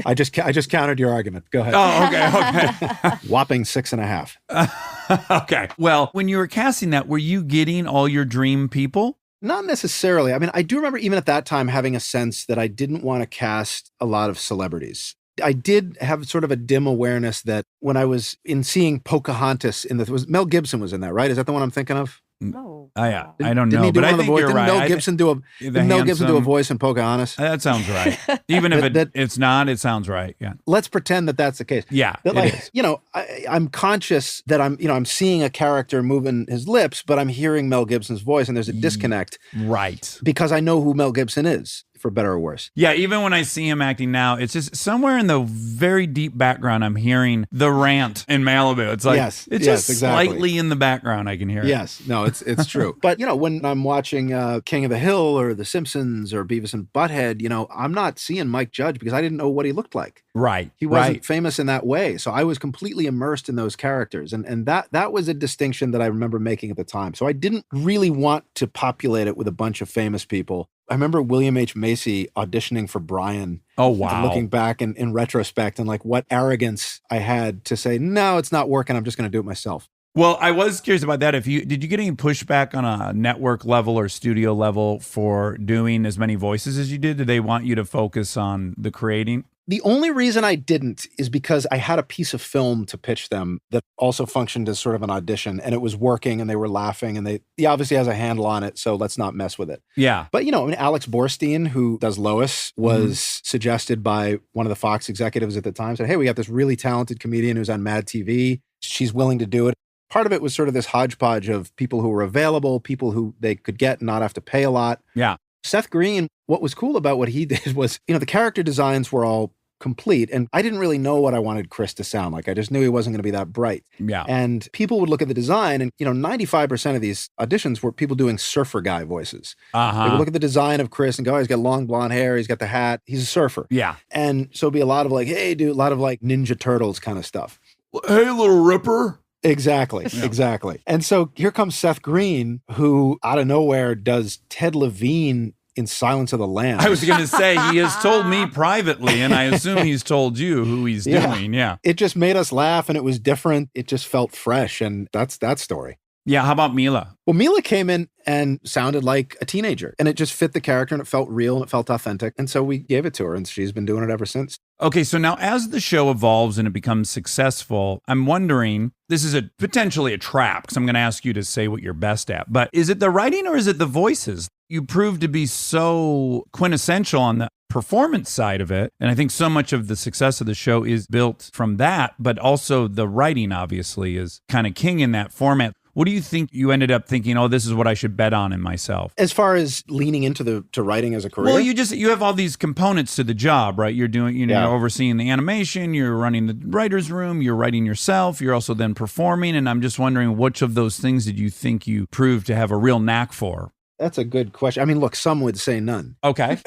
I just countered your argument. Go ahead. Oh, okay. Whopping 6.5. Okay. Well, when you were casting that, were you getting all your dream people? Not necessarily. I mean, I do remember even at that time having a sense that I didn't want to cast a lot of celebrities. I did have sort of a dim awareness that when I was seeing Pocahontas Mel Gibson was in that, right? Is that the one I'm thinking of? No. Oh, yeah. I don't know, Didn't he do but one I of the think you're right. Didn't Mel Gibson do a voice in Pocahontas? That sounds right. Even if it's not, it sounds right. Yeah. Let's pretend that that's the case. Yeah, That, it is. You know, I'm conscious that I'm seeing a character moving his lips, but I'm hearing Mel Gibson's voice, and there's a disconnect. Right. Because I know who Mel Gibson is, for better or worse. Yeah, even when I see him acting now, it's just somewhere in the very deep background, I'm hearing the rant in Malibu. It's like, it's just exactly. Slightly in the background, I can hear it. Yes, no, it's true. But, you know, when I'm watching King of the Hill or The Simpsons or Beavis and Butthead, you know, I'm not seeing Mike Judge because I didn't know what he looked like. Right. He wasn't famous in that way. So I was completely immersed in those characters. And that was a distinction that I remember making at the time. So I didn't really want to populate it with a bunch of famous people. I remember William H. Macy auditioning for Brian. Oh, wow. Looking back in retrospect and like what arrogance I had to say, no, it's not working. I'm just going to do it myself. Well, I was curious about that. Did you get any pushback on a network level or studio level for doing as many voices as you did? Did they want you to focus on the creating? The only reason I didn't is because I had a piece of film to pitch them that also functioned as sort of an audition, and it was working and they were laughing, and he obviously has a handle on it, so let's not mess with it. Yeah. But, you know, I mean, Alex Borstein, who does Lois, was suggested by one of the Fox executives at the time, said, hey, we got this really talented comedian who's on Mad TV. She's willing to do it. Part of it was sort of this hodgepodge of people who were available, people who they could get and not have to pay a lot. Yeah. Seth Green, what was cool about what he did was, you know, the character designs were all complete. And I didn't really know what I wanted Chris to sound like. I just knew he wasn't going to be that bright. Yeah. And people would look at the design and, you know, 95% of these auditions were people doing surfer guy voices. They would look at the design of Chris and go, oh, he's got long blonde hair. He's got the hat. He's a surfer. Yeah. And so it'd be a lot of like, hey, dude, a lot of like Ninja Turtles kind of stuff. Hey, little Ripper. Exactly. Exactly. And so here comes Seth Green, who out of nowhere does Ted Levine in Silence of the Lambs. I was going to say, he has told me privately, and I assume he's told you who he's doing. Yeah. It just made us laugh, and it was different. It just felt fresh, and that's that story. Yeah. How about Mila? Well, Mila came in and sounded like a teenager, and it just fit the character, and it felt real, and it felt authentic. And so we gave it to her, and she's been doing it ever since. Okay, so now as the show evolves and it becomes successful, I'm wondering, this is potentially a trap, because I'm going to ask you to say what you're best at, but is it the writing or is it the voices? You prove to be so quintessential on the performance side of it, and I think so much of the success of the show is built from that, but also the writing obviously is kind of king in that format. What do you think you ended up thinking, oh, this is what I should bet on in myself? As far as leaning into writing as a career? Well, you have all these components to the job, right? You're doing, you're overseeing the animation, you're running the writer's room, you're writing yourself, you're also then performing. And I'm just wondering, which of those things did you think you proved to have a real knack for? That's a good question. I mean, look, some would say none. Okay.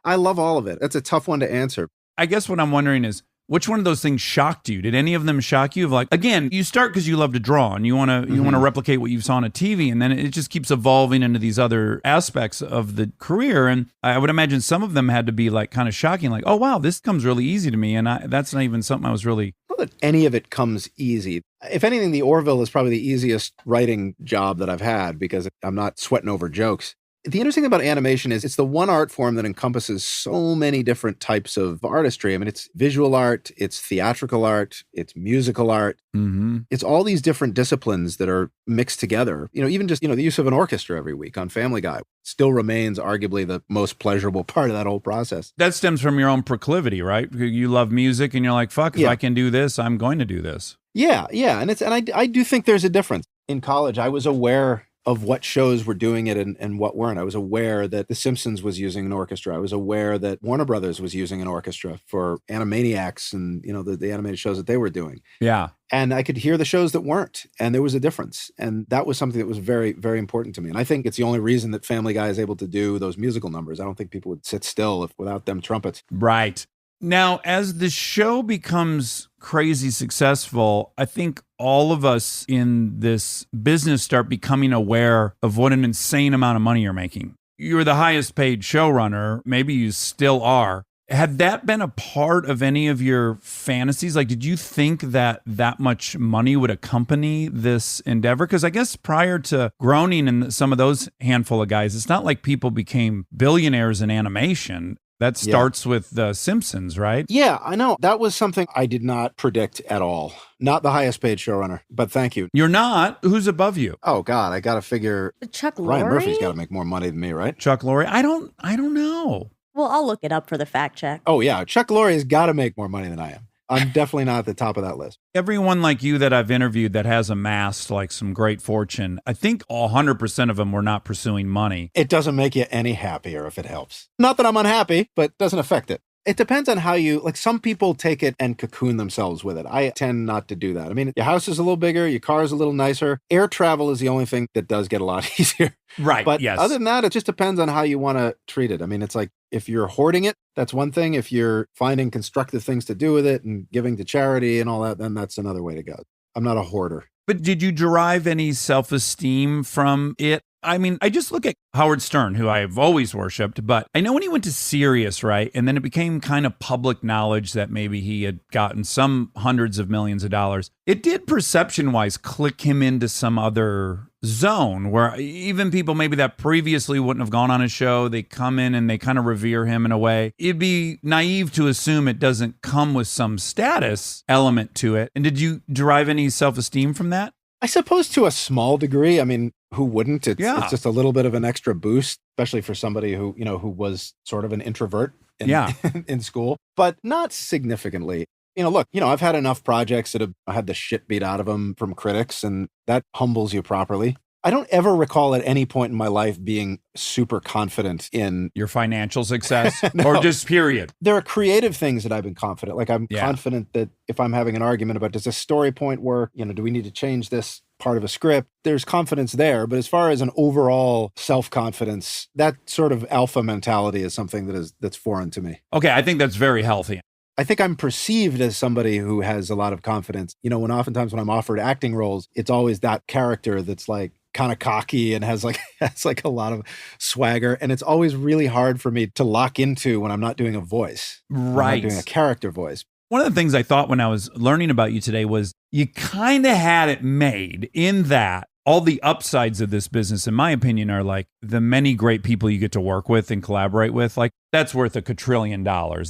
I love all of it. That's a tough one to answer. I guess what I'm wondering is, which one of those things shocked you? Did any of them shock you? Of like, again, you start because you love to draw and you want to replicate what you saw on a TV, and then it just keeps evolving into these other aspects of the career. And I would imagine some of them had to be like kind of shocking, like, oh wow, this comes really easy to me, and that's not even something I was really. Not that any of it comes easy. If anything, the Orville is probably the easiest writing job that I've had because I'm not sweating over jokes. The interesting thing about animation is it's the one art form that encompasses so many different types of artistry. I mean, it's visual art, it's theatrical art, it's musical art. Mm-hmm. It's all these different disciplines that are mixed together. Even just, the use of an orchestra every week on Family Guy still remains arguably the most pleasurable part of that whole process. That stems from your own proclivity, right? You love music and you're like, fuck, if I can do this, I'm going to do this. Yeah. And I do think there's a difference. In college, I was aware of what shows were doing it and what weren't. I was aware that The Simpsons was using an orchestra. I was aware that Warner Brothers was using an orchestra for Animaniacs and, the animated shows that they were doing. Yeah. And I could hear the shows that weren't, and there was a difference. And that was something that was very, very important to me. And I think it's the only reason that Family Guy is able to do those musical numbers. I don't think people would sit still without them trumpets. Right. Now, as the show becomes crazy successful, I think all of us in this business start becoming aware of what an insane amount of money you're making. You're the highest paid showrunner. Maybe you still are. Had that been a part of any of your fantasies? Like, did you think that much money would accompany this endeavor? Because I guess prior to Groening and some of those handful of guys, it's not like people became billionaires in animation. That starts with The Simpsons, right? Yeah, I know. That was something I did not predict at all. Not the highest paid showrunner, but thank you. You're not? Who's above you? Oh, God, I got to figure Chuck Lorre? Ryan Murphy's got to make more money than me, right? Chuck Lorre? I don't know. Well, I'll look it up for the fact check. Oh, yeah. Chuck Lorre has got to make more money than I am. I'm definitely not at the top of that list. Everyone like you that I've interviewed that has amassed like some great fortune, I think 100% of them were not pursuing money. It doesn't make you any happier if it helps. Not that I'm unhappy, but it doesn't affect it. It depends on how some people take it and cocoon themselves with it. I tend not to do that. I mean, your house is a little bigger, your car is a little nicer. Air travel is the only thing that does get a lot easier. Right, But yes. other than that, it just depends on how you want to treat it. I mean, it's like if you're hoarding it, that's one thing. If you're finding constructive things to do with it and giving to charity and all that, then that's another way to go. I'm not a hoarder. But did you derive any self-esteem from it? I mean, I just look at Howard Stern, who I've always worshipped, but I know when he went to Sirius, right? And then it became kind of public knowledge that maybe he had gotten some hundreds of millions of dollars. It did perception-wise click him into some other zone where even people maybe that previously wouldn't have gone on his show, they come in and they kind of revere him in a way. It'd be naive to assume it doesn't come with some status element to it. And did you derive any self-esteem from that? I suppose to a small degree. I mean, who wouldn't? It's just a little bit of an extra boost, especially for somebody who was sort of an introvert in school, but not significantly. Look, I've had enough projects that have had the shit beat out of them from critics, and that humbles you properly. I don't ever recall at any point in my life being super confident in your financial success No. or just period. There are creative things that I've been confident. Like I'm confident that if I'm having an argument about does this story point work, do we need to change this part of a script? There's confidence there. But as far as an overall self-confidence, that sort of alpha mentality is something that's foreign to me. Okay, I think that's very healthy. I think I'm perceived as somebody who has a lot of confidence. Oftentimes when I'm offered acting roles, it's always that character that's like kind of cocky and has a lot of swagger. And it's always really hard for me to lock into when I'm not doing a voice. Right. I'm not doing a character voice. One of the things I thought when I was learning about you today was you kind of had it made in that all the upsides of this business, in my opinion, are like the many great people you get to work with and collaborate with. Like that's worth $1 quadrillion.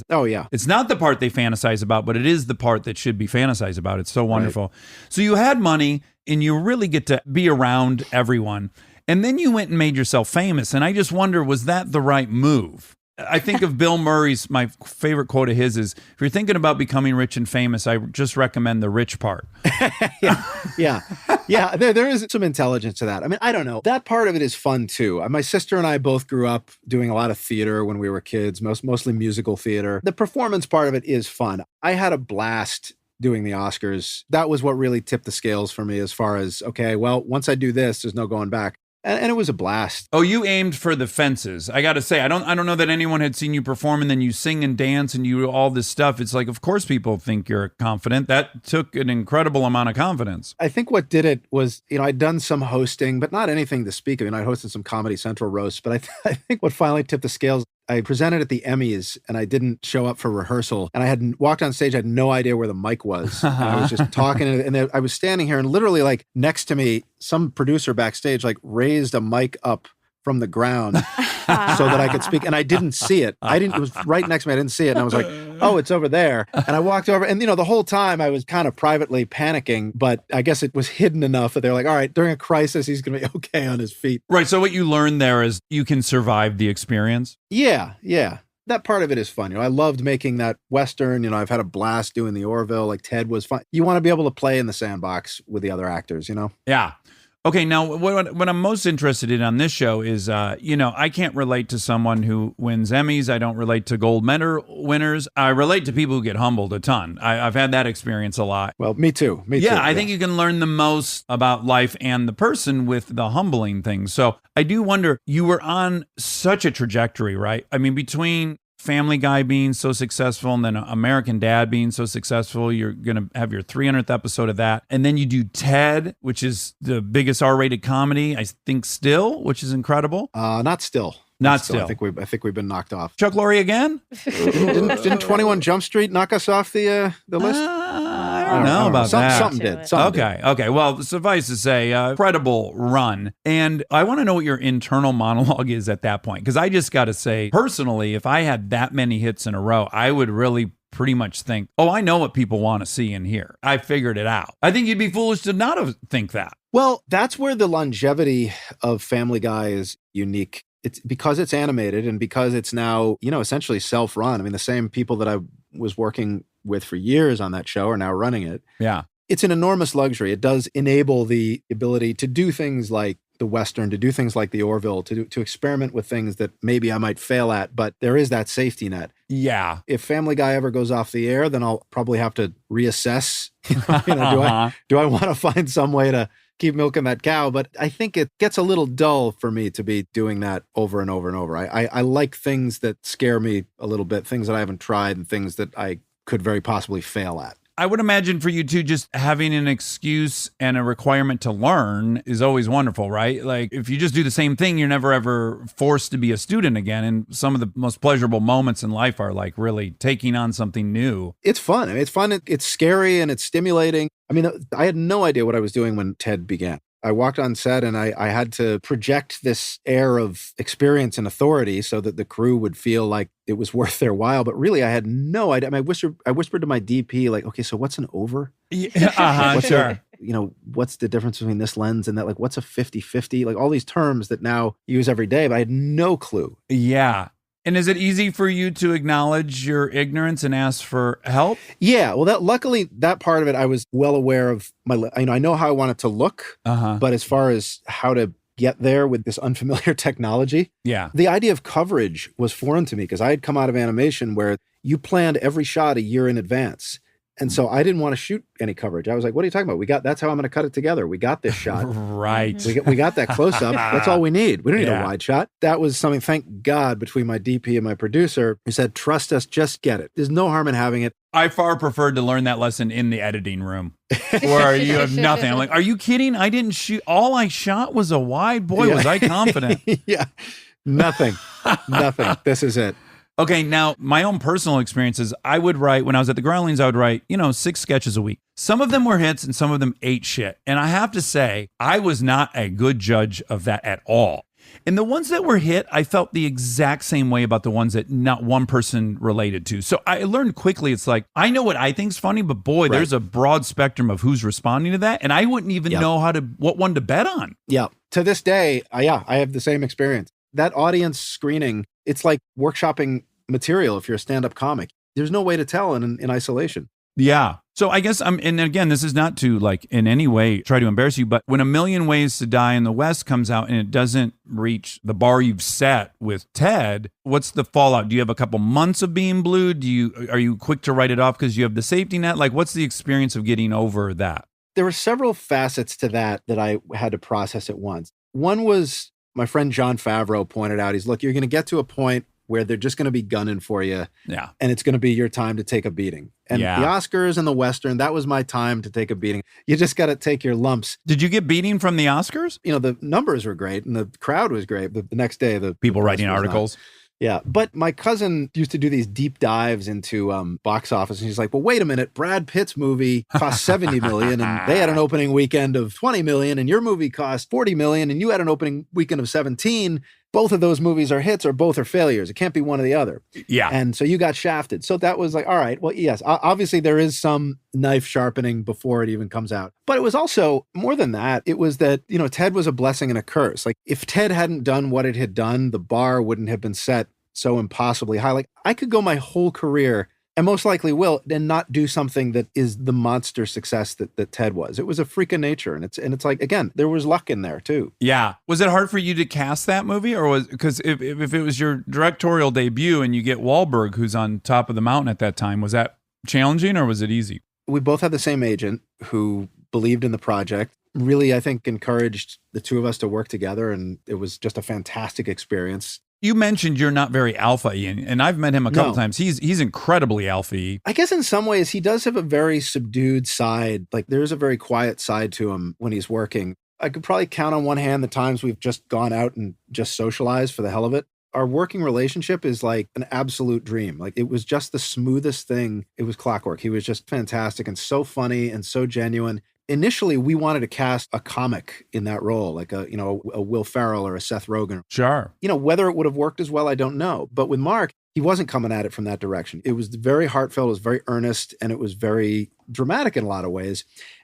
Oh, yeah. It's not the part they fantasize about, but it is the part that should be fantasized about. It's so wonderful. Right. So you had money and you really get to be around everyone. And then you went and made yourself famous. And I just wonder, was that the right move? I think of Bill Murray's, my favorite quote of his is, if you're thinking about becoming rich and famous, I just recommend the rich part. Yeah. There is some intelligence to that. I mean, I don't know. That part of it is fun too. My sister and I both grew up doing a lot of theater when we were kids, mostly musical theater. The performance part of it is fun. I had a blast doing the Oscars. That was what really tipped the scales for me as far as, okay, well, once I do this, there's no going back. And it was a blast. Oh, you aimed for the fences. I got to say, I don't know that anyone had seen you perform and then you sing and dance and you do all this stuff. It's like, of course, people think you're confident. That took an incredible amount of confidence. I think what did it was, I'd done some hosting, but not anything to speak of. I hosted some Comedy Central roasts, but I think what finally tipped the scales, I presented at the Emmys and I didn't show up for rehearsal. And I had walked on stage. I had no idea where the mic was. And I was just talking. And I was standing here and literally like next to me, some producer backstage like raised a mic up from the ground so that I could speak. And I didn't see it. It was right next to me. I didn't see it. And I was like, oh, it's over there. And I walked over and, the whole time I was kind of privately panicking, but I guess it was hidden enough that they're like, all right, during a crisis, he's going to be okay on his feet. Right. So what you learned there is you can survive the experience. Yeah. That part of it is fun. I loved making that Western. I've had a blast doing the Orville. Like Ted was fun. You want to be able to play in the sandbox with the other actors, Yeah. Okay, now what I'm most interested in on this show is, I can't relate to someone who wins Emmys. I don't relate to gold medal winners. I relate to people who get humbled a ton. I've had that experience a lot. Well, me too. Yeah, I think you can learn the most about life and the person with the humbling things. So I do wonder, you were on such a trajectory, right? I mean, between Family Guy being so successful and then American Dad being so successful, you're going to have your 300th episode of that. And then you do Ted, which is the biggest R-rated comedy, I think still, which is incredible. Not still. Not still. I think we've been knocked off. Chuck Lorre again? Didn't 21 Jump Street knock us off the list? I don't know about that. Something did. Something did. Okay. Well, suffice to say, incredible run. And I want to know what your internal monologue is at that point. Because I just got to say, personally, if I had that many hits in a row, I would really pretty much think, oh, I know what people want to see and hear. I figured it out. I think you'd be foolish to not think that. Well, that's where the longevity of Family Guy is unique. It's because it's animated and because it's now, essentially self-run. I mean, the same people that I was working with for years on that show are now running it. Yeah. It's an enormous luxury. It does enable the ability to do things like the Western, to do things like the Orville, to experiment with things that maybe I might fail at, but there is that safety net. Yeah. If Family Guy ever goes off the air, then I'll probably have to reassess. Do I want to find some way to keep milking that cow? But I think it gets a little dull for me to be doing that over and over and over. I like things that scare me a little bit, things that I haven't tried and things that I could very possibly fail at. I would imagine for you too, just having an excuse and a requirement to learn is always wonderful, right? Like if you just do the same thing, you're never ever forced to be a student again. And some of the most pleasurable moments in life are like really taking on something new. It's fun. I mean, it's fun. It's scary and it's stimulating. I mean, I had no idea what I was doing when Ted began. I walked on set and I had to project this air of experience and authority so that the crew would feel like it was worth their while. But really, I had no idea. I mean, I whispered to my DP, like, okay, so what's an over? Yeah, sure. What's the difference between this lens and that? Like, what's a 50-50? Like all these terms that now use every day, but I had no clue. Yeah. And is it easy for you to acknowledge your ignorance and ask for help? Yeah. Well, luckily, that part of it, I was well aware of I know how I want it to look, but as far as how to get there with this unfamiliar technology, the idea of coverage was foreign to me because I had come out of animation where you planned every shot a year in advance. And so I didn't want to shoot any coverage. I was like, what are you talking about? That's how I'm going to cut it together. We got this shot. Right. We got that close up. That's all we need. We don't need a wide shot. That was something, thank God, between my DP and my producer who said, trust us, just get it. There's no harm in having it. I far preferred to learn that lesson in the editing room where you have nothing. I'm like, are you kidding? I didn't shoot. All I shot was a wide. Boy, was I confident. Yeah. Nothing. This is it. Okay, now my own personal experiences, I would write, when I was at the Groundlings, I would write, 6 sketches a week. Some of them were hits and some of them ate shit. And I have to say, I was not a good judge of that at all. And the ones that were hit, I felt the exact same way about the ones that not one person related to. So I learned quickly, it's like, I know what I think's funny, but boy, there's a broad spectrum of who's responding to that. And I wouldn't even know what one to bet on. Yeah. To this day, I have the same experience. That audience screening, it's like workshopping material if you're a stand-up comic. There's no way to tell in isolation. Yeah. So I guess and again, this is not to like in any way try to embarrass you, but when A Million Ways to Die in the West comes out and it doesn't reach the bar you've set with Ted, what's the fallout? Do you have a couple months of being blue? Are you quick to write it off because you have the safety net? Like, what's the experience of getting over that? There were several facets to that I had to process at once. One was my friend Jon Favreau pointed out, look, you're going to get to a point where they're just going to be gunning for you. Yeah. And it's going to be your time to take a beating. And the Oscars and the Western, that was my time to take a beating. You just got to take your lumps. Did you get beating from the Oscars? The numbers were great and the crowd was great. The next day, the people writing articles. Yeah. But my cousin used to do these deep dives into box office. And he's like, well, wait a minute. Brad Pitt's movie cost $70 million and they had an opening weekend of $20 million and your movie cost $40 million and you had an opening weekend of 17. both of those movies are hits or both are failures. It can't be one or the other. Yeah. And so you got shafted. So that was like, all right, well, yes, obviously there is some knife sharpening before it even comes out. But it was also more than that. It was that, Ted was a blessing and a curse. Like if Ted hadn't done what it had done, the bar wouldn't have been set so impossibly high. Like I could go my whole career and most likely will, and not do something that is the monster success that Ted was. It was a freak of nature. And it's like, again, there was luck in there too. Yeah. Was it hard for you to cast that movie? Or because if it was your directorial debut and you get Wahlberg, who's on top of the mountain at that time, was that challenging or was it easy? We both had the same agent who believed in the project, really, I think, encouraged the two of us to work together. And it was just a fantastic experience. You mentioned you're not very alpha, Ian, and I've met him a couple times. He's incredibly alpha. I guess in some ways he does have a very subdued side. Like there's a very quiet side to him when he's working. I could probably count on one hand the times we've just gone out and just socialized for the hell of it. Our working relationship is like an absolute dream. Like it was just the smoothest thing. It was clockwork. He was just fantastic and so funny and so genuine. Initially, we wanted to cast a comic in that role, like a Will Ferrell or a Seth Rogen. Sure. Whether it would have worked as well, I don't know. But with Mark, he wasn't coming at it from that direction. It was very heartfelt, it was very earnest, and it was very dramatic in a lot of ways.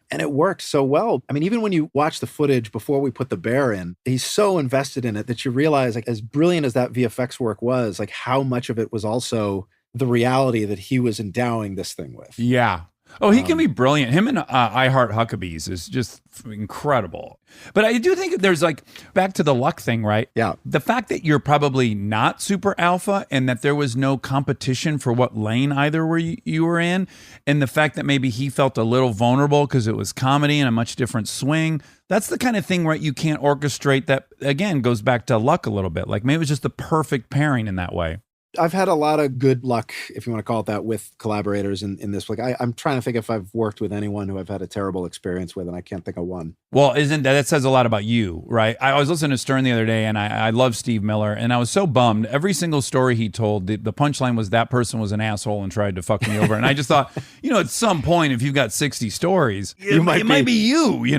And it worked so well. I mean, even when you watch the footage before we put the bear in, he's so invested in it that you realize, like, as brilliant as that VFX work was, like how much of it was also the reality that he was endowing this thing with. Yeah. Oh, he can be brilliant. Him and I Heart Huckabees is just incredible. But I do think there's like, back to the luck thing, right? Yeah. The fact that you're probably not super alpha and that there was no competition for what lane either were you were in, and the fact that maybe he felt a little vulnerable because it was comedy and a much different swing, that's the kind of thing, right, you can't orchestrate that, again, goes back to luck a little bit. Like maybe it was just the perfect pairing in that way. I've had a lot of good luck, if you want to call it that, with collaborators in this. Like, I'm trying to think if I've worked with anyone who I've had a terrible experience with, and I can't think of one. Well, isn't that says a lot about you, right? I was listening to Stern the other day, and I love Steve Miller, and I was so bummed. Every single story he told, the punchline was that person was an assoul and tried to fuck me over. And I just thought, at some point, if you've got 60 stories, it might be you, It's,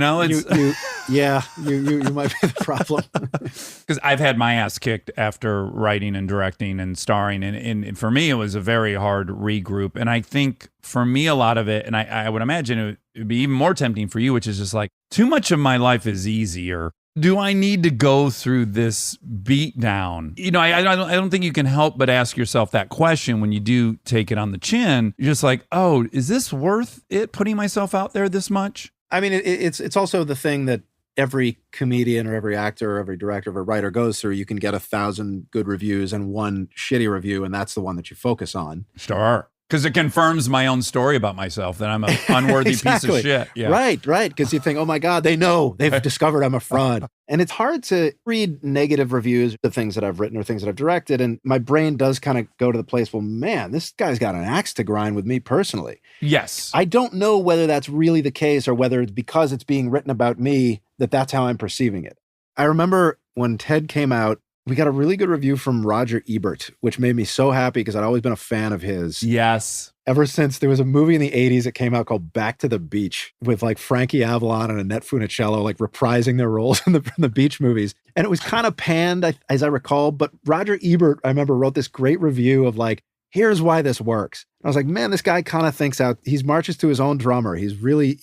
you might be the problem. Because I've had my ass kicked after writing and directing and starring. And for me, it was a very hard regroup. And I think for me, a lot of it, and I would imagine it would be even more tempting for you, which is just like, too much of my life is easier. Do I need to go through this beat down? I don't think you can help but ask yourself that question when you do take it on the chin. You're just like, oh, is this worth it, putting myself out there this much? I mean, it's also the thing that every comedian or every actor or every director or writer goes through. You can get 1,000 good reviews and one shitty review, and that's the one that you focus on. Sure. Because it confirms my own story about myself that I'm an unworthy exactly. piece of shit. Yeah. Right. Because you think, oh my God, they've discovered I'm a fraud. And it's hard to read negative reviews of things that I've written or things that I've directed. And my brain does kind of go to the place, well, man, this guy's got an axe to grind with me personally. Yes. I don't know whether that's really the case or whether it's because it's being written about me that's how I'm perceiving it. I remember when Ted came out, we got a really good review from Roger Ebert, which made me so happy because I'd always been a fan of his. Yes. Ever since there was a movie in the 80s that came out called Back to the Beach with like Frankie Avalon and Annette Funicello like reprising their roles in the beach movies. And it was kind of panned, as I recall. But Roger Ebert, I remember, wrote this great review of like, here's why this works. And I was like, man, this guy kind of thinks out. He marches to his own drummer. He's really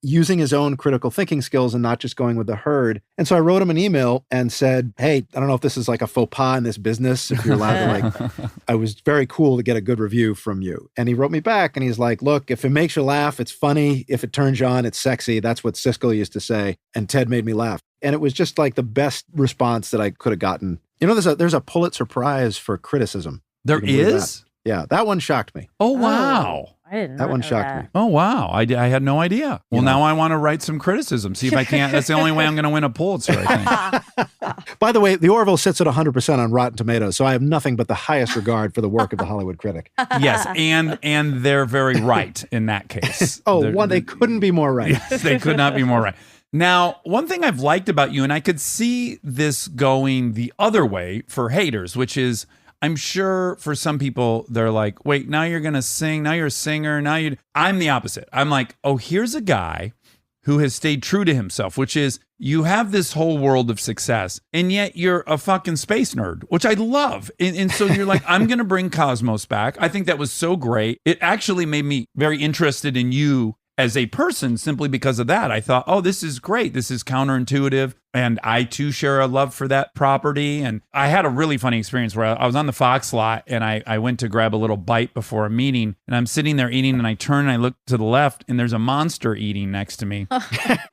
using his own critical thinking skills and not just going with the herd. And so I wrote him an email and said, hey, I don't know if this is like a faux pas in this business, if you're allowed to I was very cool to get a good review from you. And he wrote me back and he's like, look, if it makes you laugh, it's funny. If it turns you on, it's sexy. That's what Siskel used to say. And Ted made me laugh. And it was just like the best response that I could have gotten. There's a Pulitzer Prize for criticism. There is? Yeah, that one shocked me. Oh, wow. I didn't That one know shocked that. me. Oh, wow. I had no idea. Well, now I want to write some criticism. See if I can't. That's the only way I'm going to win a Pulitzer, I think. By the way, the Orville sits at 100% on Rotten Tomatoes, so I have nothing but the highest regard for the work of the Hollywood critic. Yes, and they're very right in that case. They couldn't be more right. Yes, they could not be more right. Now, one thing I've liked about you, and I could see this going the other way for haters, which is, I'm sure for some people, they're like, wait, now you're going to sing. Now you're a singer. I'm the opposite. I'm like, oh, here's a guy who has stayed true to himself, which is you have this whole world of success, and yet you're a fucking space nerd, which I love. And so you're like, I'm going to bring Cosmos back. I think that was so great. It actually made me very interested in you as a person simply because of that. I thought, oh, this is great. This is counterintuitive. And I too share a love for that property. And I had a really funny experience where I was on the Fox lot and I went to grab a little bite before a meeting, and I'm sitting there eating, and I turn and I look to the left, and there's a monster eating next to me.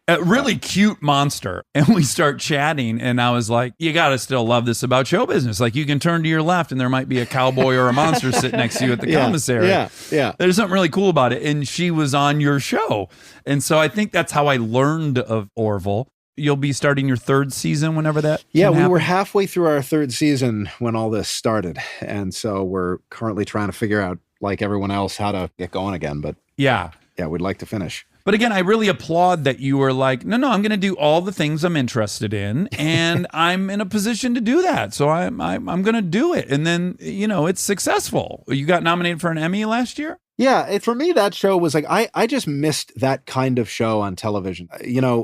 A really cute monster. And we start chatting, and I was like, you got to still love this about show business. Like, you can turn to your left and there might be a cowboy or a monster sitting next to you at the commissary. Yeah. There's something really cool about it. And she was on your show. And so I think that's how I learned of Orville. You'll be starting your third season whenever that Yeah, can we happen? were halfway through our third season when all this started. And so we're currently trying to figure out, like everyone else, how to get going again. But Yeah. we'd like to finish. But again, I really applaud that you were like, no, I'm going to do all the things I'm interested in, and I'm in a position to do that. So I'm going to do it. And then, it's successful. You got nominated for an Emmy last year? Yeah, for me, that show was like, I just missed that kind of show on television.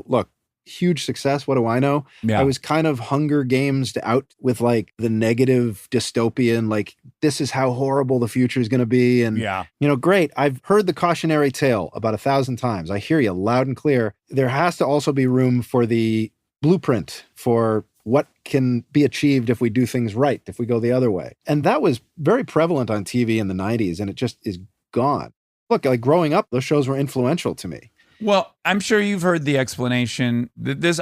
Look, huge success. What do I know? Yeah. I was kind of Hunger Games out with like the negative dystopian, like this is how horrible the future is going to be. And, great. I've heard the cautionary tale about 1,000 times. I hear you loud and clear. There has to also be room for the blueprint for what can be achieved if we do things right, if we go the other way. And that was very prevalent on TV in the 90s, and it just is gone. Look, like growing up, those shows were influential to me. Well, I'm sure you've heard the explanation.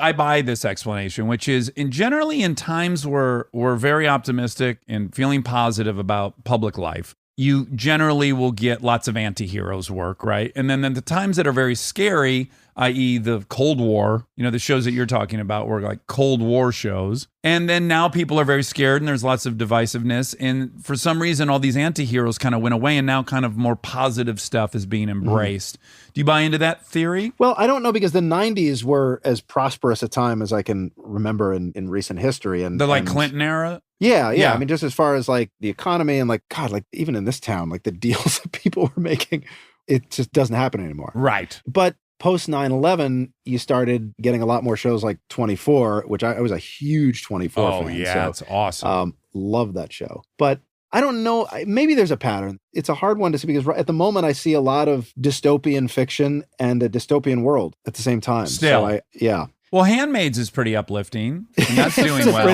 I buy this explanation, which is generally in times where we're very optimistic and feeling positive about public life, you generally will get lots of anti-heroes work, right? And then the times that are very scary, i.e. the Cold War, the shows that you're talking about were like Cold War shows. And then now people are very scared and there's lots of divisiveness. And for some reason, all these anti-heroes kind of went away and now kind of more positive stuff is being embraced. Do you buy into that theory? Well, I don't know, because the 90s were as prosperous a time as I can remember in recent history. And the Clinton era? Yeah. I mean, just as far as like the economy and like, God, like even in this town, like the deals that people were making, it just doesn't happen anymore. Right. But post 9/11, you started getting a lot more shows like 24, which I was a huge 24 fan. Oh, yeah, it's awesome. Love that show. But I don't know, maybe there's a pattern. It's a hard one to see because at the moment I see a lot of dystopian fiction and a dystopian world at the same time. Still. So Well, Handmaids is pretty uplifting. And that's doing well.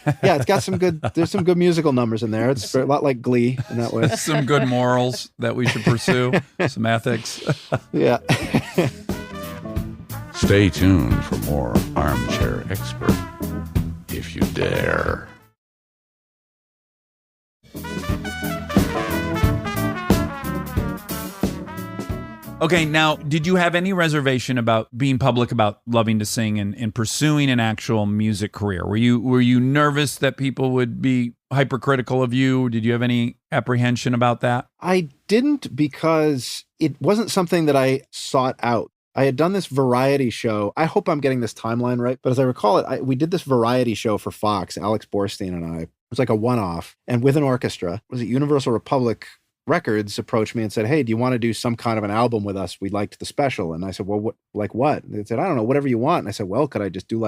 It's got there's some good musical numbers in there. It's a lot like Glee in that way. Some good morals that we should pursue, some ethics. Yeah. Stay tuned for more Armchair Expert, if you dare. Okay, now, did you have any reservation about being public about loving to sing and pursuing an actual music career? Were you nervous that people would be hypercritical of you? Did you have any apprehension about that? I didn't, because it wasn't something that I sought out. I had done this variety show. I hope I'm getting this timeline right, but as I recall it, we did this variety show for Fox, Alex Borstein and I. It was like a one-off, and with an orchestra. Was it Universal Republic Records approached me and said, hey, do you want to do some kind of an album with us? We liked the special. And I said, well, what? And they said, I don't know, whatever you want. And I said, well, could I just do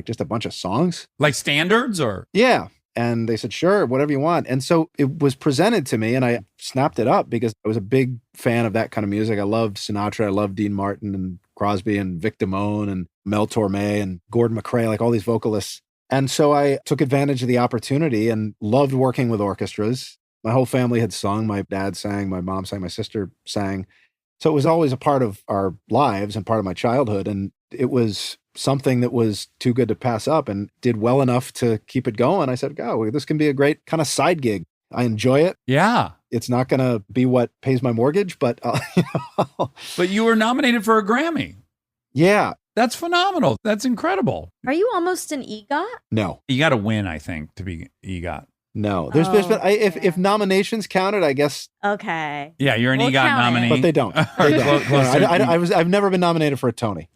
just a bunch of songs? Like standards or? Yeah. And they said, sure, whatever you want. And so it was presented to me and I snapped it up because I was a big fan of that kind of music. I loved Sinatra. I loved Dean Martin and Crosby and Vic Damone and Mel Torme and Gordon McRae, like all these vocalists. And so I took advantage of the opportunity and loved working with orchestras. My whole family had sung. My dad sang, my mom sang, my sister sang. So it was always a part of our lives and part of my childhood. And it was something that was too good to pass up and did well enough to keep it going. I said, oh, this can be a great kind of side gig. I enjoy it. Yeah. It's not going to be what pays my mortgage, but... But you were nominated for a Grammy. Yeah. That's phenomenal. That's incredible. Are you almost an EGOT? No. You got to win, I think, to be EGOT. No, there's been if nominations counted, I guess, Okay. Yeah, you're an We'll EGOT count it. nominee. but they don't. They don't. I've never been nominated for a Tony,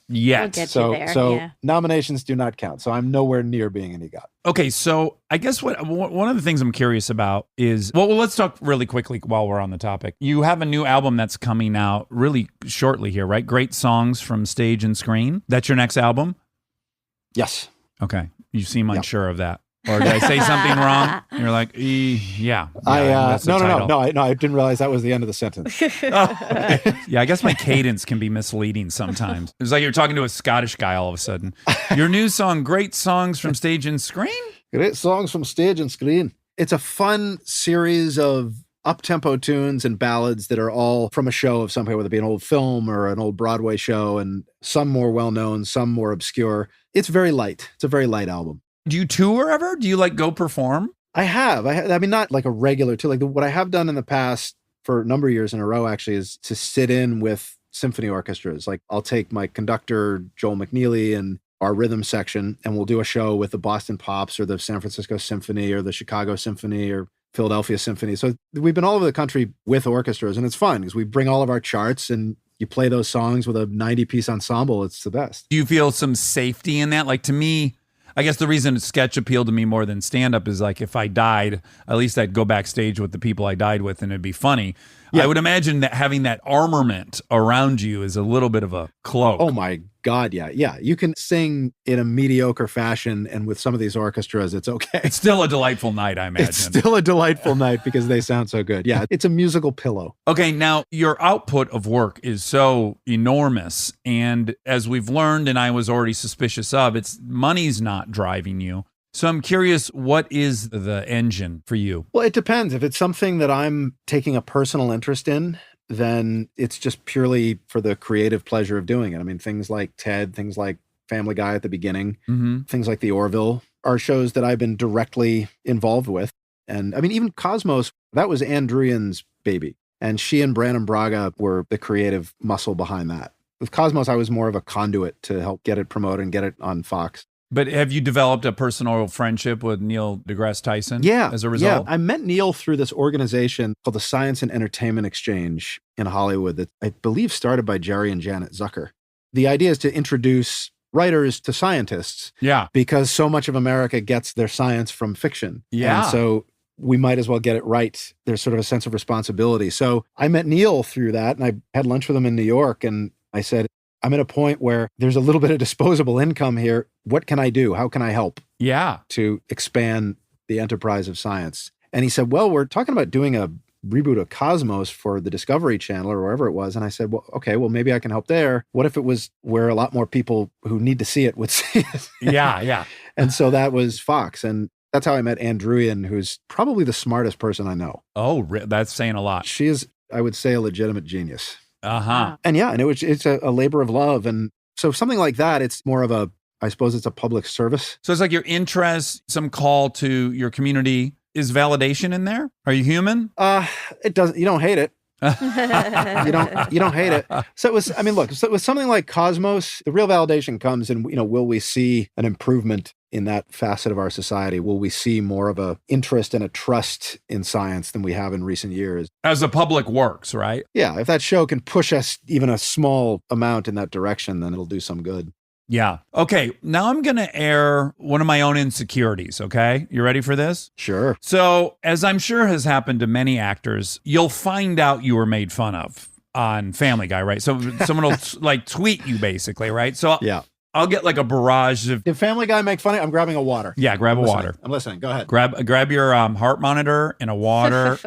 Yet. We'll get so you there. so yeah. nominations do not count. So I'm nowhere near being an EGOT. Okay, so I guess one of the things I'm curious about is, well, let's talk really quickly while we're on the topic. You have a new album that's coming out really shortly here, right? Great Songs from Stage and Screen. That's your next album? Yes. Okay. You seem unsure of that. Or did I say something wrong? You're like, yeah. That's the title. No, I didn't realize that was the end of the sentence. Yeah, I guess my cadence can be misleading sometimes. It's like you're talking to a Scottish guy all of a sudden. Your new song, Great Songs from Stage and Screen? Great Songs from Stage and Screen. It's a fun series of up-tempo tunes and ballads that are all from a show of some kind, whether it be an old film or an old Broadway show, and some more well-known, some more obscure. It's very light. It's a very light album. Do you tour ever? Do you like go perform? I have. I mean, not like a regular tour. Like what I have done in the past for a number of years in a row, actually, is to sit in with symphony orchestras. Like I'll take my conductor, Joel McNeely, and our rhythm section, and we'll do a show with the Boston Pops or the San Francisco Symphony or the Chicago Symphony or Philadelphia Symphony. So we've been all over the country with orchestras, and it's fun because we bring all of our charts and you play those songs with a 90-piece ensemble. It's the best. Do you feel some safety in that? Like to me, I guess the reason sketch appealed to me more than stand-up is like if I died, at least I'd go backstage with the people I died with and it'd be funny. Yeah. I would imagine that having that armament around you is a little bit of a cloak. Oh my God, yeah. Yeah, you can sing in a mediocre fashion, and with some of these orchestras, it's okay. It's still a delightful night, I imagine. It's still a delightful night because they sound so good. Yeah, it's a musical pillow. Okay, now your output of work is so enormous, and as we've learned, and I was already suspicious of, it's money's not driving you. So I'm curious, what is the engine for you? Well, it depends. If it's something that I'm taking a personal interest in, then it's just purely for the creative pleasure of doing it. I mean, things like Ted, things like Family Guy at the beginning, things like The Orville are shows that I've been directly involved with. And I mean, even Cosmos, that was Ann Druyan's baby. And she and Brandon Braga were the creative muscle behind that. With Cosmos, I was more of a conduit to help get it promoted and get it on Fox. But have you developed a personal friendship with Neil deGrasse Tyson as a result? Yeah, I met Neil through this organization called the Science and Entertainment Exchange in Hollywood that I believe started by Jerry and Janet Zucker. The idea is to introduce writers to scientists. Yeah. Because so much of America gets their science from fiction. Yeah. And so we might as well get it right. There's sort of a sense of responsibility. So I met Neil through that, and I had lunch with him in New York, and I said, I'm at a point where there's a little bit of disposable income here. What can I do? How can I help to expand the enterprise of science? And he said, well, we're talking about doing a reboot of Cosmos for the Discovery Channel or wherever it was. And I said, well, okay, well, maybe I can help there. What if it was where a lot more people who need to see it would see it? Yeah. And so that was Fox. And that's how I met Ann Druyan, who's probably the smartest person I know. Oh, that's saying a lot. She is, I would say, a legitimate genius. Uh-huh. And yeah, and it's a labor of love. And so something like that, it's more of a, I suppose it's a public service. So it's like your interest, some call to your community. Is validation in there? Are you human? It doesn't, you don't hate it. you don't hate it. So it was, I mean, look, so with something like Cosmos, the real validation comes in, will we see an improvement in that facet of our society? Will we see more of a interest and a trust in science than we have in recent years? As the public works, right? Yeah. If that show can push us even a small amount in that direction, then it'll do some good. Yeah. Okay. Now I'm going to air one of my own insecurities. Okay. You ready for this? Sure. So, as I'm sure has happened to many actors, you'll find out you were made fun of on Family Guy, right? So someone will like tweet you basically, right? So yeah. I'll get like a barrage of. Did Family Guy make fun of? I'm grabbing a water. Yeah, grab a water. I'm listening. Go ahead. Grab your heart monitor and a water.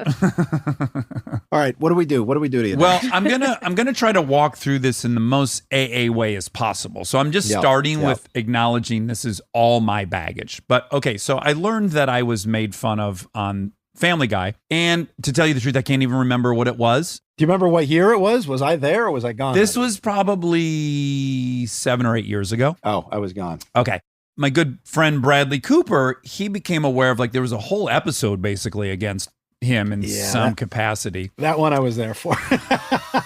All right. What do we do? What do we do to you? Well, I'm gonna try to walk through this in the most AA way as possible. So I'm just starting with acknowledging this is all my baggage. But okay, so I learned that I was made fun of on Family Guy, and to tell you the truth, I can't even remember what it was. Do you remember what year it was? Was I there or was I gone? This was probably 7 or 8 years ago. Oh, I was gone. Okay. My good friend Bradley Cooper, he became aware of like there was a whole episode basically against him in some capacity. That one I was there for.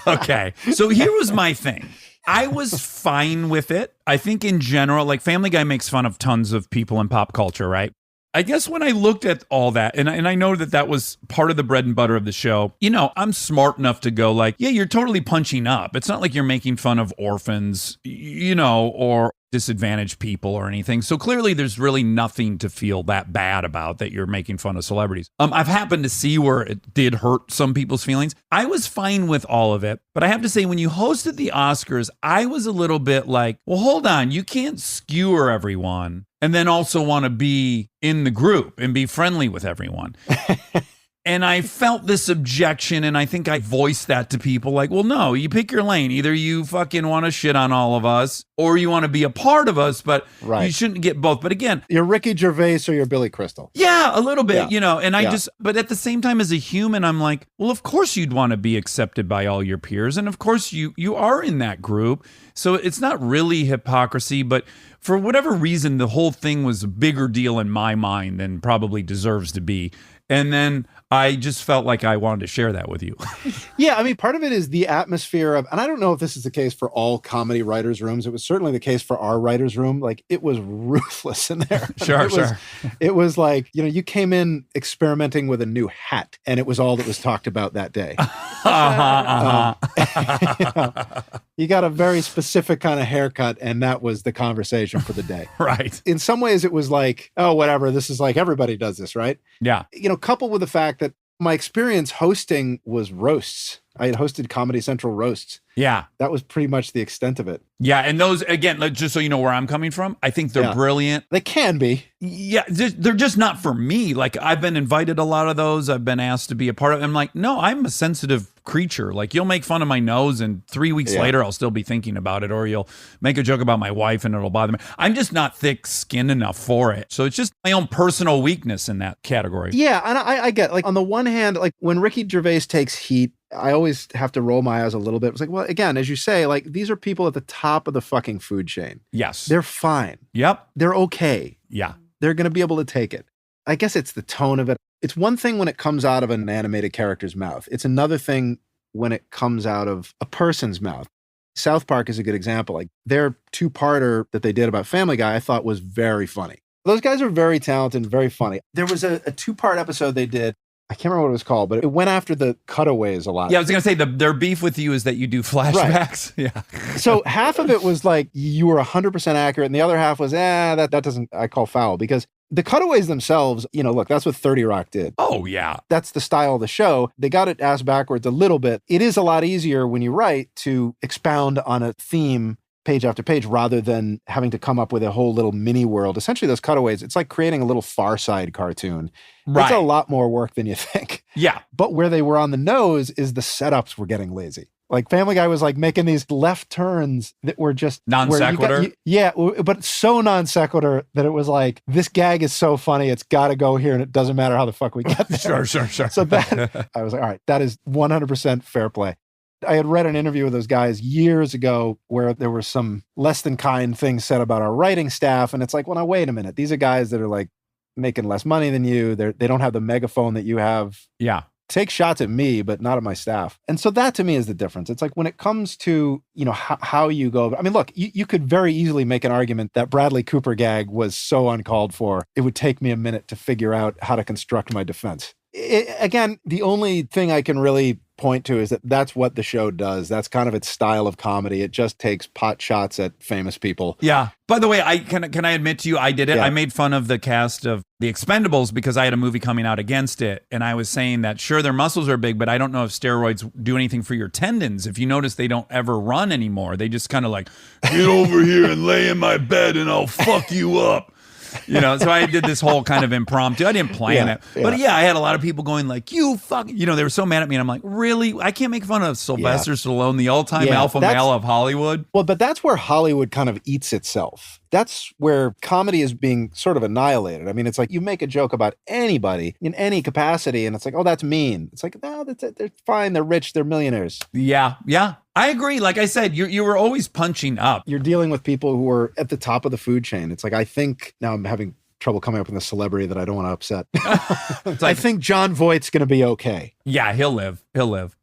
Okay. So here was my thing. I was fine with it. I think in general, like Family Guy makes fun of tons of people in pop culture, right? I guess when I looked at all that, and I know that was part of the bread and butter of the show, I'm smart enough to go like, yeah, you're totally punching up. It's not like you're making fun of orphans, or disadvantaged people or anything. So clearly there's really nothing to feel that bad about that you're making fun of celebrities. I've happened to see where it did hurt some people's feelings. I was fine with all of it, but I have to say when you hosted the Oscars, I was a little bit like, well, hold on, you can't skewer everyone and then also want to be in the group and be friendly with everyone. And I felt this objection, and I think I voiced that to people like, well, no, you pick your lane. Either you fucking want to shit on all of us or you want to be a part of us, but you shouldn't get both. But again, you're Ricky Gervais or you're Billy Crystal. Yeah, a little bit, and but at the same time as a human, I'm like, well, of course you'd want to be accepted by all your peers. And of course you are in that group. So it's not really hypocrisy, but for whatever reason, the whole thing was a bigger deal in my mind than probably deserves to be. And then I just felt like I wanted to share that with you. Yeah, I mean, part of it is the atmosphere of, and I don't know if this is the case for all comedy writers' rooms. It was certainly the case for our writers' room. Like, it was ruthless in there. Sure. It was like, you came in experimenting with a new hat, and it was all that was talked about that day. You got a very specific kind of haircut, and that was the conversation for the day. Right. In some ways, it was like, oh, whatever, this is like, everybody does this, right? Yeah. Coupled with the fact that my experience hosting was roasts. I had hosted Comedy Central roasts. Yeah. That was pretty much the extent of it. Yeah. And those, again, just so you know where I'm coming from, I think they're brilliant. They can be. Yeah. They're just not for me. Like, I've been invited a lot of those. I've been asked to be a part of it. I'm like, no, I'm a sensitive creature. Like, you'll make fun of my nose and 3 weeks later, I'll still be thinking about it. Or you'll make a joke about my wife and it'll bother me. I'm just not thick-skinned enough for it. So it's just my own personal weakness in that category. Yeah. And I get, like, on the one hand, like, when Ricky Gervais takes heat, I always have to roll my eyes a little bit. It's like, well, again, as you say, like, these are people at the top of the fucking food chain. Yes. They're fine. Yep. They're okay. Yeah. They're going to be able to take it. I guess it's the tone of it. It's one thing when it comes out of an animated character's mouth. It's another thing when it comes out of a person's mouth. South Park is a good example. Like, their 2-parter that they did about Family Guy, I thought was very funny. Those guys are very talented and very funny. There was a 2-part episode they did. I can't remember what it was called, but it went after the cutaways a lot. Yeah, I was going to say their beef with you is that you do flashbacks. Right. Yeah. So half of it was like you were 100% accurate, and the other half was, that doesn't, I call foul, because the cutaways themselves, look, that's what 30 Rock did. Oh, yeah. That's the style of the show. They got it ass backwards a little bit. It is a lot easier when you write to expound on a theme page after page rather than having to come up with a whole little mini world. Essentially, those cutaways, it's like creating a little Far Side cartoon. Right. It's a lot more work than you think. Yeah. But where they were on the nose is the setups were getting lazy. Like, Family Guy was like making these left turns that were just non sequitur. Yeah, but so non sequitur that it was like, this gag is so funny, it's got to go here, and it doesn't matter how the fuck we get there. Sure. So that I was like, all right, that is 100% fair play. I had read an interview with those guys years ago where there were some less than kind things said about our writing staff, and it's like, well, now wait a minute, these are guys that are like making less money than you. They don't have the megaphone that you have. Yeah. Take shots at me, but not at my staff. And so that to me is the difference. It's like when it comes to, how you go. I mean, look, you could very easily make an argument that Bradley Cooper gag was so uncalled for. It would take me a minute to figure out how to construct my defense. Again, the only thing I can really point to is that that's what the show does. That's kind of its style of comedy. It just takes pot shots at famous people. Yeah. By the way, can I admit to you, I did it. Yeah. I made fun of the cast of The Expendables because I had a movie coming out against it. And I was saying that, sure, their muscles are big, but I don't know if steroids do anything for your tendons. If you notice, they don't ever run anymore. They just kind of like, get over here and lay in my bed and I'll fuck you up. So I did this whole kind of impromptu. I didn't plan it. But I had a lot of people going like, you fuck, they were so mad at me. And I'm like, really? I can't make fun of Sylvester Stallone, the all-time alpha male of Hollywood? Well, but that's where Hollywood kind of eats itself. That's where comedy is being sort of annihilated. I mean, it's like you make a joke about anybody in any capacity, and it's like, oh, that's mean. It's like, no, they're fine. They're rich. They're millionaires. Yeah. I agree. Like I said, you were always punching up. You're dealing with people who are at the top of the food chain. It's like, I think, now I'm having trouble coming up with a celebrity that I don't want to upset. I think John Voight's going to be okay. Yeah, he'll live.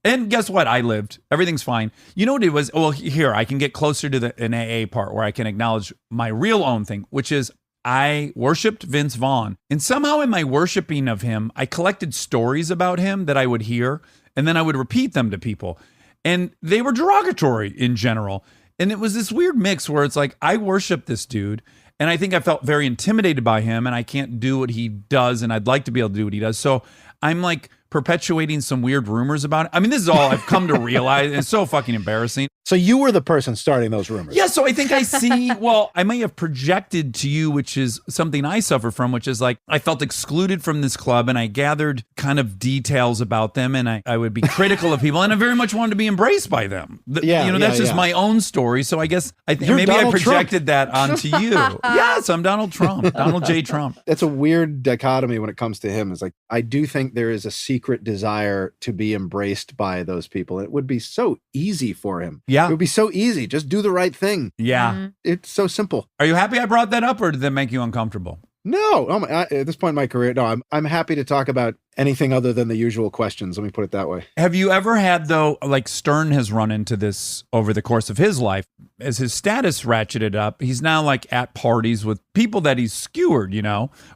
And guess what? I lived. Everything's fine. You know what it was? Well, here, I can get closer to an AA part where I can acknowledge my real own thing, which is I worshipped Vince Vaughn. And somehow in my worshiping of him, I collected stories about him that I would hear, and then I would repeat them to people. And they were derogatory in general. And it was this weird mix where it's like, I worship this dude, and I think I felt very intimidated by him, and I can't do what he does, and I'd like to be able to do what he does. So I'm like perpetuating some weird rumors about it. I mean, this is all I've come to realize. It's so fucking embarrassing. So you were the person starting those rumors. Yeah, so I think I see, well, I may have projected to you, which is something I suffer from, which is like I felt excluded from this club, and I gathered kind of details about them, and I would be critical of people, and I very much wanted to be embraced by them. That's just my own story. So I guess maybe I projected that onto you. Yes, I'm Donald Trump, Donald J. Trump. That's a weird dichotomy when it comes to him. It's like, I do think there is a secret desire to be embraced by those people. It would be so easy for him. Yeah. It would be so easy. Just do the right thing. Yeah. It's so simple. Are you happy I brought that up, or did that make you uncomfortable? No, at this point in my career, no, I'm happy to talk about anything other than the usual questions. Let me put it that way. Have you ever had, though, like Stern has run into this over the course of his life, as his status ratcheted up, he's now like at parties with people that he's skewered,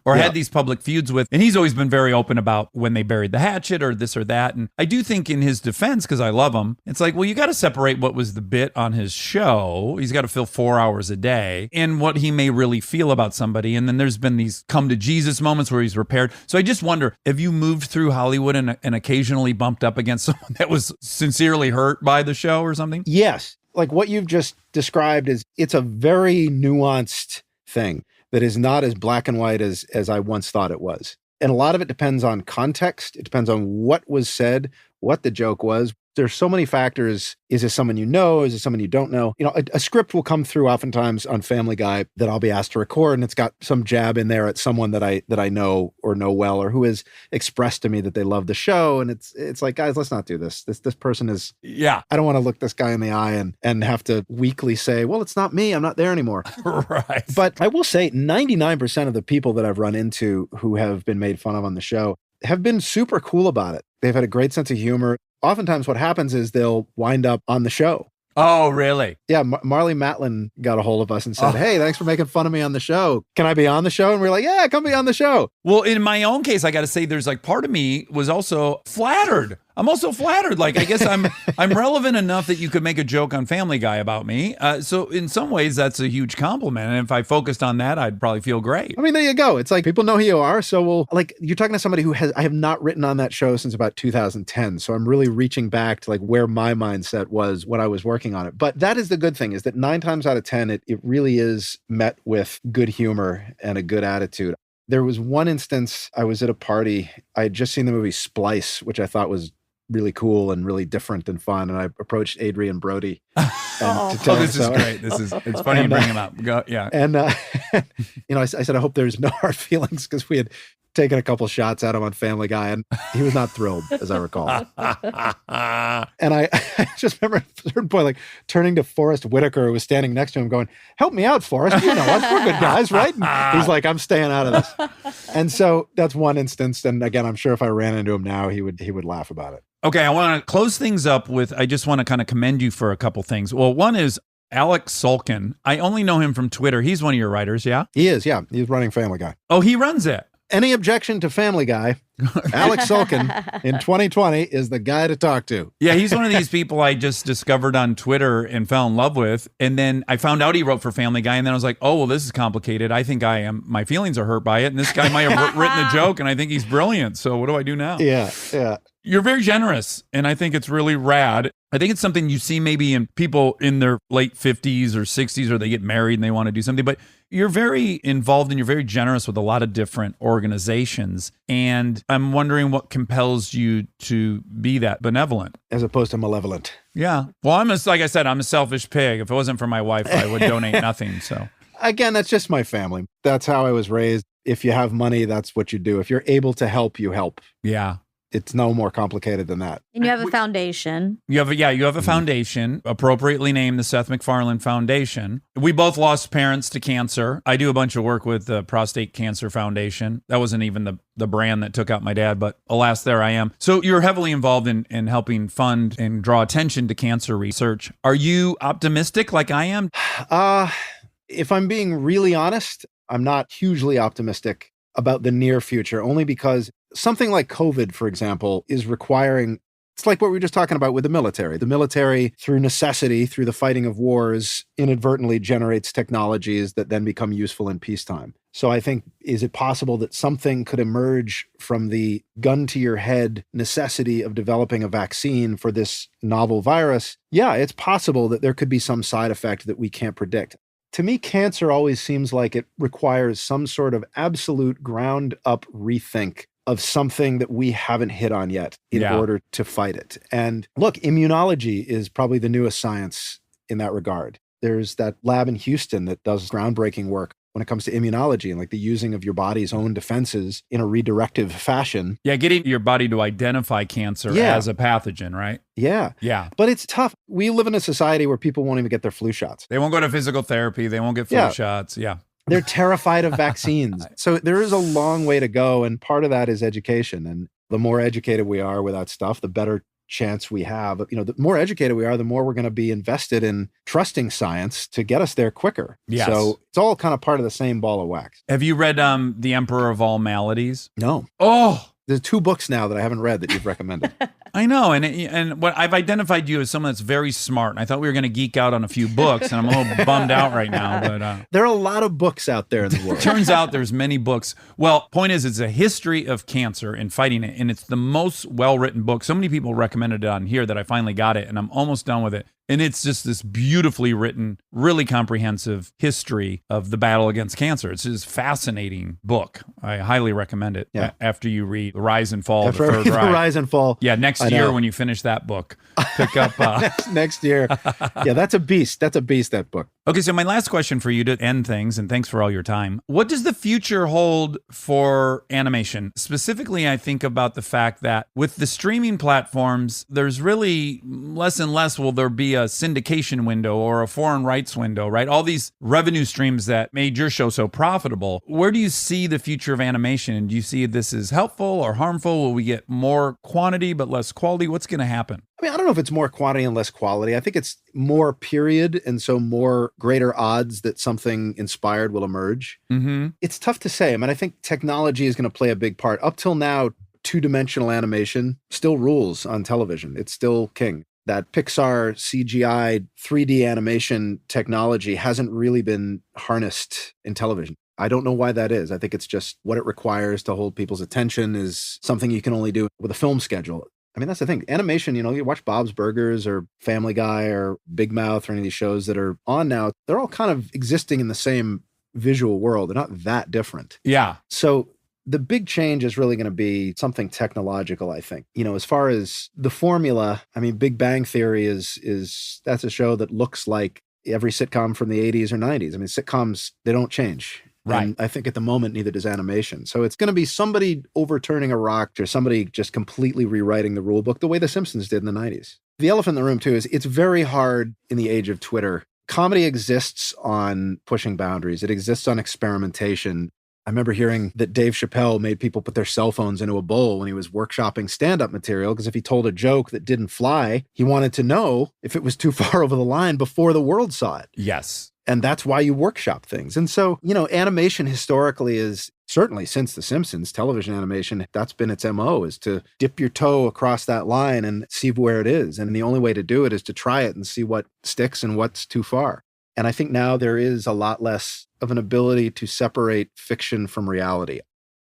or had these public feuds with. And he's always been very open about when they buried the hatchet or this or that. And I do think in his defense, because I love him, it's like, well, you got to separate what was the bit on his show. He's got to fill 4 hours a day, and what he may really feel about somebody. And then there's been these come to Jesus moments where he's repaired. So I just wonder, have you moved through Hollywood and occasionally bumped up against someone that was sincerely hurt by the show or something? Yes. Like what you've just described it's a very nuanced thing that is not as black and white as I once thought it was. And a lot of it depends on context. It depends on what was said, what the joke was. There's so many factors. Is this someone you know? Is it someone you don't know? A script will come through oftentimes on Family Guy that I'll be asked to record, and it's got some jab in there at someone that I know or know well, or who has expressed to me that they love the show. And it's like, guys, let's not do this. This person is, I don't want to look this guy in the eye and have to weakly say, well, it's not me. I'm not there anymore. Right. But I will say 99% of the people that I've run into who have been made fun of on the show have been super cool about it. They've had a great sense of humor. Oftentimes what happens is they'll wind up on the show. Oh, really? Yeah. Marley Matlin got a hold of us and said, hey, thanks for making fun of me on the show. Can I be on the show? And we're like, yeah, come be on the show. Well, in my own case, I got to say there's like part of me was also flattered. I'm also flattered. Like, I guess I'm relevant enough that you could make a joke on Family Guy about me. So in some ways, that's a huge compliment. And if I focused on that, I'd probably feel great. I mean, there you go. It's like people know who you are. So you're talking to somebody I have not written on that show since about 2010. So I'm really reaching back to like where my mindset was when I was working on it. But that is the good thing, is that 9 times out of 10, it really is met with good humor and a good attitude. There was one instance, I was at a party. I had just seen the movie Splice, which I thought was really cool and really different and fun. And I approached Adrian Brody. This is great. It's funny you bring him up. Go, yeah. And, I said, I hope there's no hard feelings, because we had taken a couple shots at him on Family Guy, and he was not thrilled, as I recall. And I just remember at a certain point, like turning to Forrest Whitaker, who was standing next to him, going, help me out, Forrest. You know us. We're good guys, right? And he's like, I'm staying out of this. And so that's one instance. And again, I'm sure if I ran into him now, he would laugh about it. Okay, I want to close things up with, I just want to kind of commend you for a couple things. Well, one is Alex Sulkin. I only know him from Twitter. He's one of your writers, yeah? He is, yeah. He's running Family Guy. Oh, he runs it. Any objection to Family Guy, Alex Sulkin in 2020 is the guy to talk to. Yeah, he's one of these people I just discovered on Twitter and fell in love with. And then I found out he wrote for Family Guy. And then I was like, oh, well, this is complicated. I think my feelings are hurt by it. And this guy might have written a joke, and I think he's brilliant. So what do I do now? Yeah. You're very generous, and I think it's really rad. I think it's something you see maybe in people in their late 50s or 60s, or they get married and they want to do something. But you're very involved and you're very generous with a lot of different organizations. And I'm wondering what compels you to be that benevolent. As opposed to malevolent. Yeah. Well, like I said, I'm a selfish pig. If it wasn't for my wife, I would donate nothing. So again, that's just my family. That's how I was raised. If you have money, that's what you do. If you're able to help, you help. Yeah. It's no more complicated than that. And you have a foundation. You have a foundation, appropriately named the Seth MacFarlane Foundation. We both lost parents to cancer. I do a bunch of work with the Prostate Cancer Foundation. That wasn't even the brand that took out my dad, but alas, there I am. So you're heavily involved in helping fund and draw attention to cancer research. Are you optimistic like I am? If I'm being really honest, I'm not hugely optimistic about the near future, only because something like COVID, for example, is requiring, it's like what we were just talking about with the military. The military, through necessity, through the fighting of wars, inadvertently generates technologies that then become useful in peacetime. So I think, is it possible that something could emerge from the gun to your head necessity of developing a vaccine for this novel virus? Yeah, it's possible that there could be some side effect that we can't predict. To me, cancer always seems like it requires some sort of absolute ground up rethink of something that we haven't hit on yet in order to fight it. And look, immunology is probably the newest science in that regard. There's that lab in Houston that does groundbreaking work when it comes to immunology and like the using of your body's own defenses in a redirective fashion. Yeah, getting your body to identify cancer as a pathogen, right? Yeah. Yeah. But it's tough. We live in a society where people won't even get their flu shots. They won't go to physical therapy. They won't get flu shots. Yeah. They're terrified of vaccines. So there is a long way to go. And part of that is education. And the more educated we are with that stuff, the better chance we have. You know, the more educated we are, the more we're going to be invested in trusting science to get us there quicker. Yes. So it's all kind of part of the same ball of wax. Have you read The Emperor of All Maladies? No. Oh, There's 2 books now that I haven't read that you've recommended. I know, and what I've identified you as someone that's very smart, and I thought we were going to geek out on a few books, and I'm a little bummed out right now. But there are a lot of books out there in the world. turns out there's many books. Well, point is, it's a history of cancer and fighting it, and it's the most well-written book. So many people recommended it on here that I finally got it, and I'm almost done with it. And it's just this beautifully written, really comprehensive history of the battle against cancer. It's just a fascinating book. I highly recommend it after you read The Rise and Fall of the Third Reich. The Rise and Fall. Yeah, next year when you finish that book, pick up. next year. Yeah, that's a beast. That's a beast, that book. Okay, so my last question for you to end things, and thanks for all your time. What does the future hold for animation? Specifically, I think about the fact that with the streaming platforms, there's really less and less will there be a syndication window or a foreign rights window, right? All these revenue streams that made your show so profitable. Where do you see the future of animation? And do you see this as helpful or harmful? Will we get more quantity but less quality? What's going to happen? I mean, I don't know if it's more quantity and less quality. I think it's more period, and so more greater odds that something inspired will emerge. Mm-hmm. It's tough to say. I mean, I think technology is going to play a big part. Up till now, 2-dimensional animation still rules on television. It's still king. That Pixar CGI 3D animation technology hasn't really been harnessed in television. I don't know why that is. I think it's just what it requires to hold people's attention is something you can only do with a film schedule. I mean, that's the thing. Animation, you know, you watch Bob's Burgers or Family Guy or Big Mouth or any of these shows that are on now, they're all kind of existing in the same visual world. They're not that different. Yeah. So the big change is really going to be something technological, I think. You know, as far as the formula, I mean, Big Bang Theory is that's a show that looks like every sitcom from the 80s or 90s. I mean, sitcoms, they don't change. Right. And I think at the moment, neither does animation. So it's going to be somebody overturning a rock or somebody just completely rewriting the rule book the way The Simpsons did in the 90s. The elephant in the room, too, is it's very hard in the age of Twitter. Comedy exists on pushing boundaries. It exists on experimentation. I remember hearing that Dave Chappelle made people put their cell phones into a bowl when he was workshopping stand-up material, because if he told a joke that didn't fly, he wanted to know if it was too far over the line before the world saw it. Yes. And that's why you workshop things. And so, you know, animation historically is, certainly since The Simpsons, television animation, that's been its MO, is to dip your toe across that line and see where it is. And the only way to do it is to try it and see what sticks and what's too far. And I think now there is a lot less of an ability to separate fiction from reality.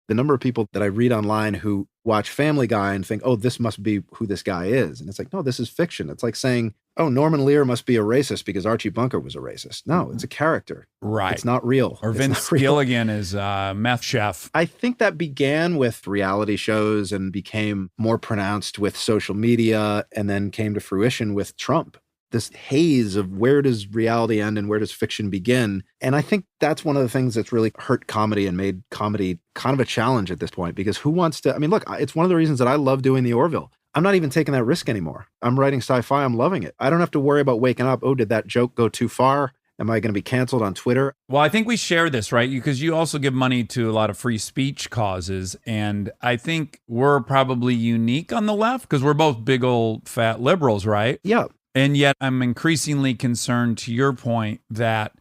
The number of people that I read online who watch Family Guy and think, oh, this must be who this guy is. And it's like, no, this is fiction. It's like saying, oh, Norman Lear must be a racist because Archie Bunker was a racist. No, it's a character. Right. It's not real. Or It's Vince not real. Gilligan is meth chef. I think that began with reality shows and became more pronounced with social media and then came to fruition with Trump. This haze of where does reality end and where does fiction begin? And I think that's one of the things that's really hurt comedy and made comedy kind of a challenge at this point, because who wants to, I mean, look, it's one of the reasons that I love doing the Orville. I'm not even taking that risk anymore. I'm writing sci-fi. I'm loving it. I don't have to worry about waking up. Oh, did that joke go too far? Am I going to be canceled on Twitter? Well, I think we share this, right? Because you also give money to a lot of free speech causes. And I think we're probably unique on the left because we're both big old fat liberals, right? Yeah. And yet I'm increasingly concerned, to your point, that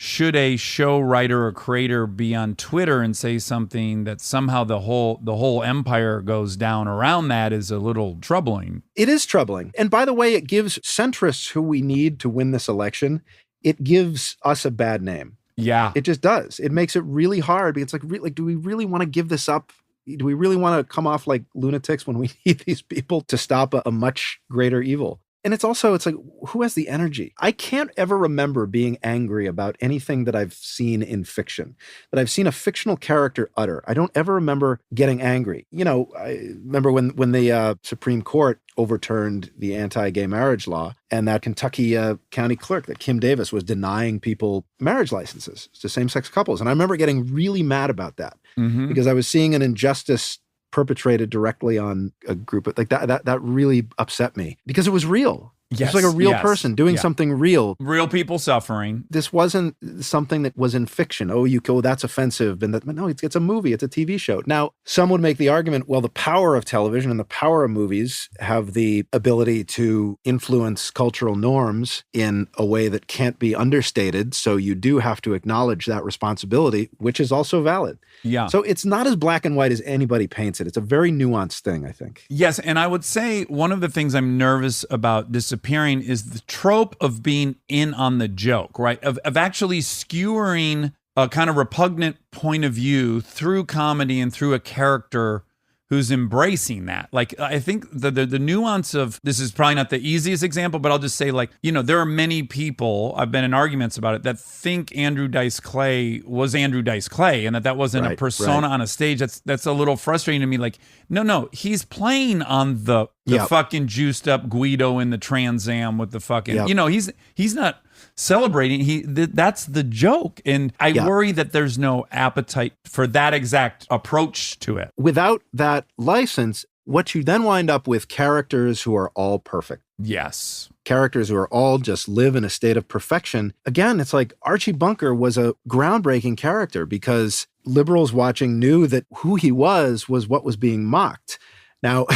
should a show writer or creator be on Twitter and say something that somehow the whole empire goes down around that is a little troubling. It is troubling. And by the way, it gives centrists who we need to win this election, it gives us a bad name. Yeah. It just does. It makes it really hard. It's like, do we really want to give this up? Do we really want to come off like lunatics when we need these people to stop a much greater evil? And it's like, who has the energy? I can't ever remember being angry about anything that I've seen in fiction, that I've seen a fictional character utter. I don't ever remember getting angry. You know, I remember when the Supreme Court overturned the anti-gay marriage law, and that Kentucky county clerk, that Kim Davis, was denying people marriage licenses to same-sex couples. And I remember getting really mad about that because I was seeing an injustice perpetrated directly on a group of, like that really upset me because it was real. Yes, it's like a real yes, person doing yeah. something real. Real people suffering. This wasn't something that was in fiction. Oh, that's offensive. But no, it's a movie. It's a TV show. Now, some would make the argument, well, the power of television and the power of movies have the ability to influence cultural norms in a way that can't be understated. So you do have to acknowledge that responsibility, which is also valid. Yeah. So it's not as black and white as anybody paints it. It's a very nuanced thing, I think. Yes, and I would say one of the things I'm nervous about disappearing is the trope of being in on the joke, right? Of actually skewering a kind of repugnant point of view through comedy and through a character who's embracing that. Like, I think the nuance of, this is probably not the easiest example, but I'll just say, like, you know, there are many people, I've been in arguments about it, that think Andrew Dice Clay was Andrew Dice Clay and that wasn't a persona on a stage. That's a little frustrating to me. Like, no, he's playing on the fucking juiced up Guido in the Trans Am with the fucking, you know, he's not celebrating. That's the joke. And I worry that there's no appetite for that exact approach to it. Without that license, what you then wind up with characters who are all perfect. Yes. Characters who are all just live in a state of perfection. Again, it's like Archie Bunker was a groundbreaking character because liberals watching knew that who he was what was being mocked. Now,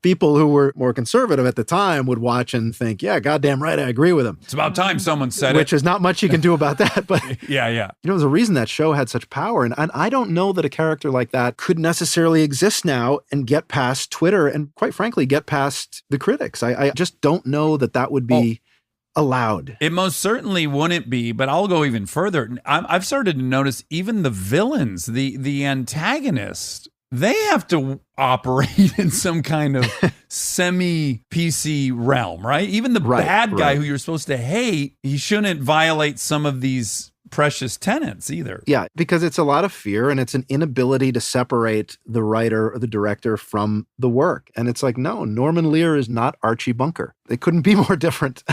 people who were more conservative at the time would watch and think, yeah, goddamn right, I agree with him. It's about time someone said Which is not much you can do about that. But yeah. You know, there's a reason that show had such power. And I don't know that a character like that could necessarily exist now and get past Twitter and, quite frankly, get past the critics. I just don't know that would be allowed. It most certainly wouldn't be, but I'll go even further. I've started to notice even the villains, the antagonists, they have to operate in some kind of semi-PC realm, right? Even the bad guy who you're supposed to hate, he shouldn't violate some of these precious tenets either. Yeah, because it's a lot of fear and it's an inability to separate the writer or the director from the work. And it's like, no, Norman Lear is not Archie Bunker. They couldn't be more different.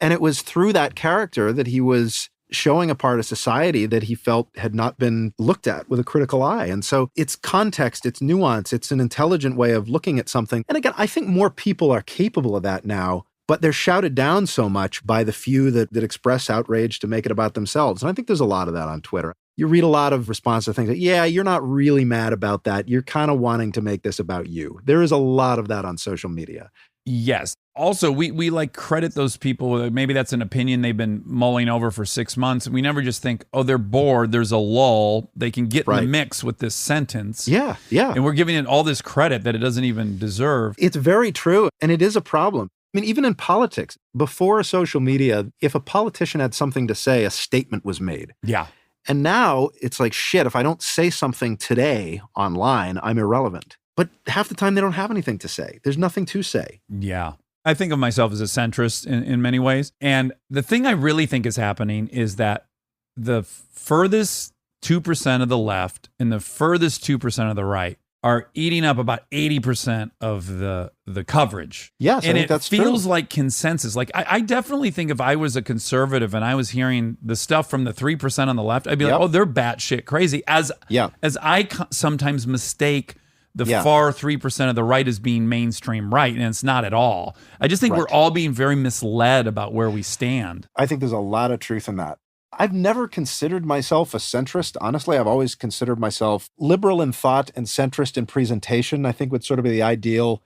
And it was through that character that he was showing a part of society that he felt had not been looked at with a critical eye. And so it's context, it's nuance, it's an intelligent way of looking at something. And again, I think more people are capable of that now, but they're shouted down so much by the few that express outrage to make it about themselves. And I think there's a lot of that on Twitter. You read a lot of response to things like, yeah, you're not really mad about that. You're kind of wanting to make this about you. There is a lot of that on social media. Yes. Also, we like credit those people. Maybe that's an opinion they've been mulling over for 6 months. And we never just think, oh, they're bored. There's a lull. They can get in the mix with this sentence. Yeah. And we're giving it all this credit that it doesn't even deserve. It's very true. And it is a problem. I mean, even in politics, before social media, if a politician had something to say, a statement was made. Yeah. And now it's like, shit, if I don't say something today online, I'm irrelevant. But half the time they don't have anything to say. There's nothing to say. Yeah. I think of myself as a centrist in many ways. And the thing I really think is happening is that the furthest 2% of the left and the furthest 2% of the right are eating up about 80% of the coverage. Yes, and I think that's feels true. like consensus. Like I definitely think if I was a conservative and I was hearing the stuff from the 3% on the left, I'd be like, oh, they're batshit crazy. As I sometimes mistake the far 3% of the right as being mainstream right, and it's not at all. I just think we're all being very misled about where we stand. I think there's a lot of truth in that. I've never considered myself a centrist. Honestly, I've always considered myself liberal in thought and centrist in presentation. I think would sort of be the ideal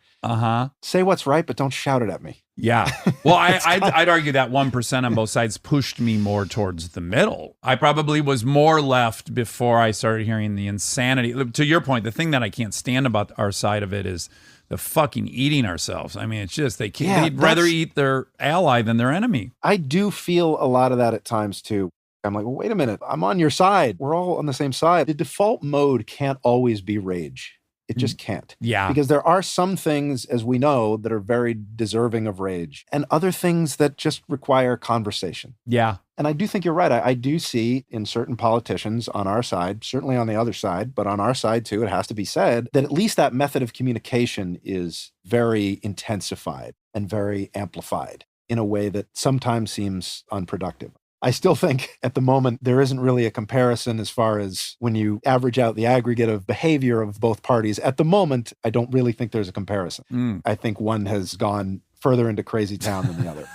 Say what's right, but don't shout it at me. Yeah. Well, I'd argue that 1% on both sides pushed me more towards the middle. I probably was more left before I started hearing the insanity. To your point, the thing that I can't stand about our side of it is the fucking eating ourselves. I mean, it's just they'd rather eat their ally than their enemy. I do feel a lot of that at times too. I'm like, well, wait a minute. I'm on your side. We're all on the same side. The default mode can't always be rage. It just can't. Yeah. Because there are some things, as we know, that are very deserving of rage, and other things that just require conversation. Yeah. And I do think you're right. I do see in certain politicians on our side, certainly on the other side, but on our side too, it has to be said that at least that method of communication is very intensified and very amplified in a way that sometimes seems unproductive. I still think at the moment there isn't really a comparison as far as when you average out the aggregate of behavior of both parties. At the moment, I don't really think there's a comparison. I think one has gone further into crazy town than the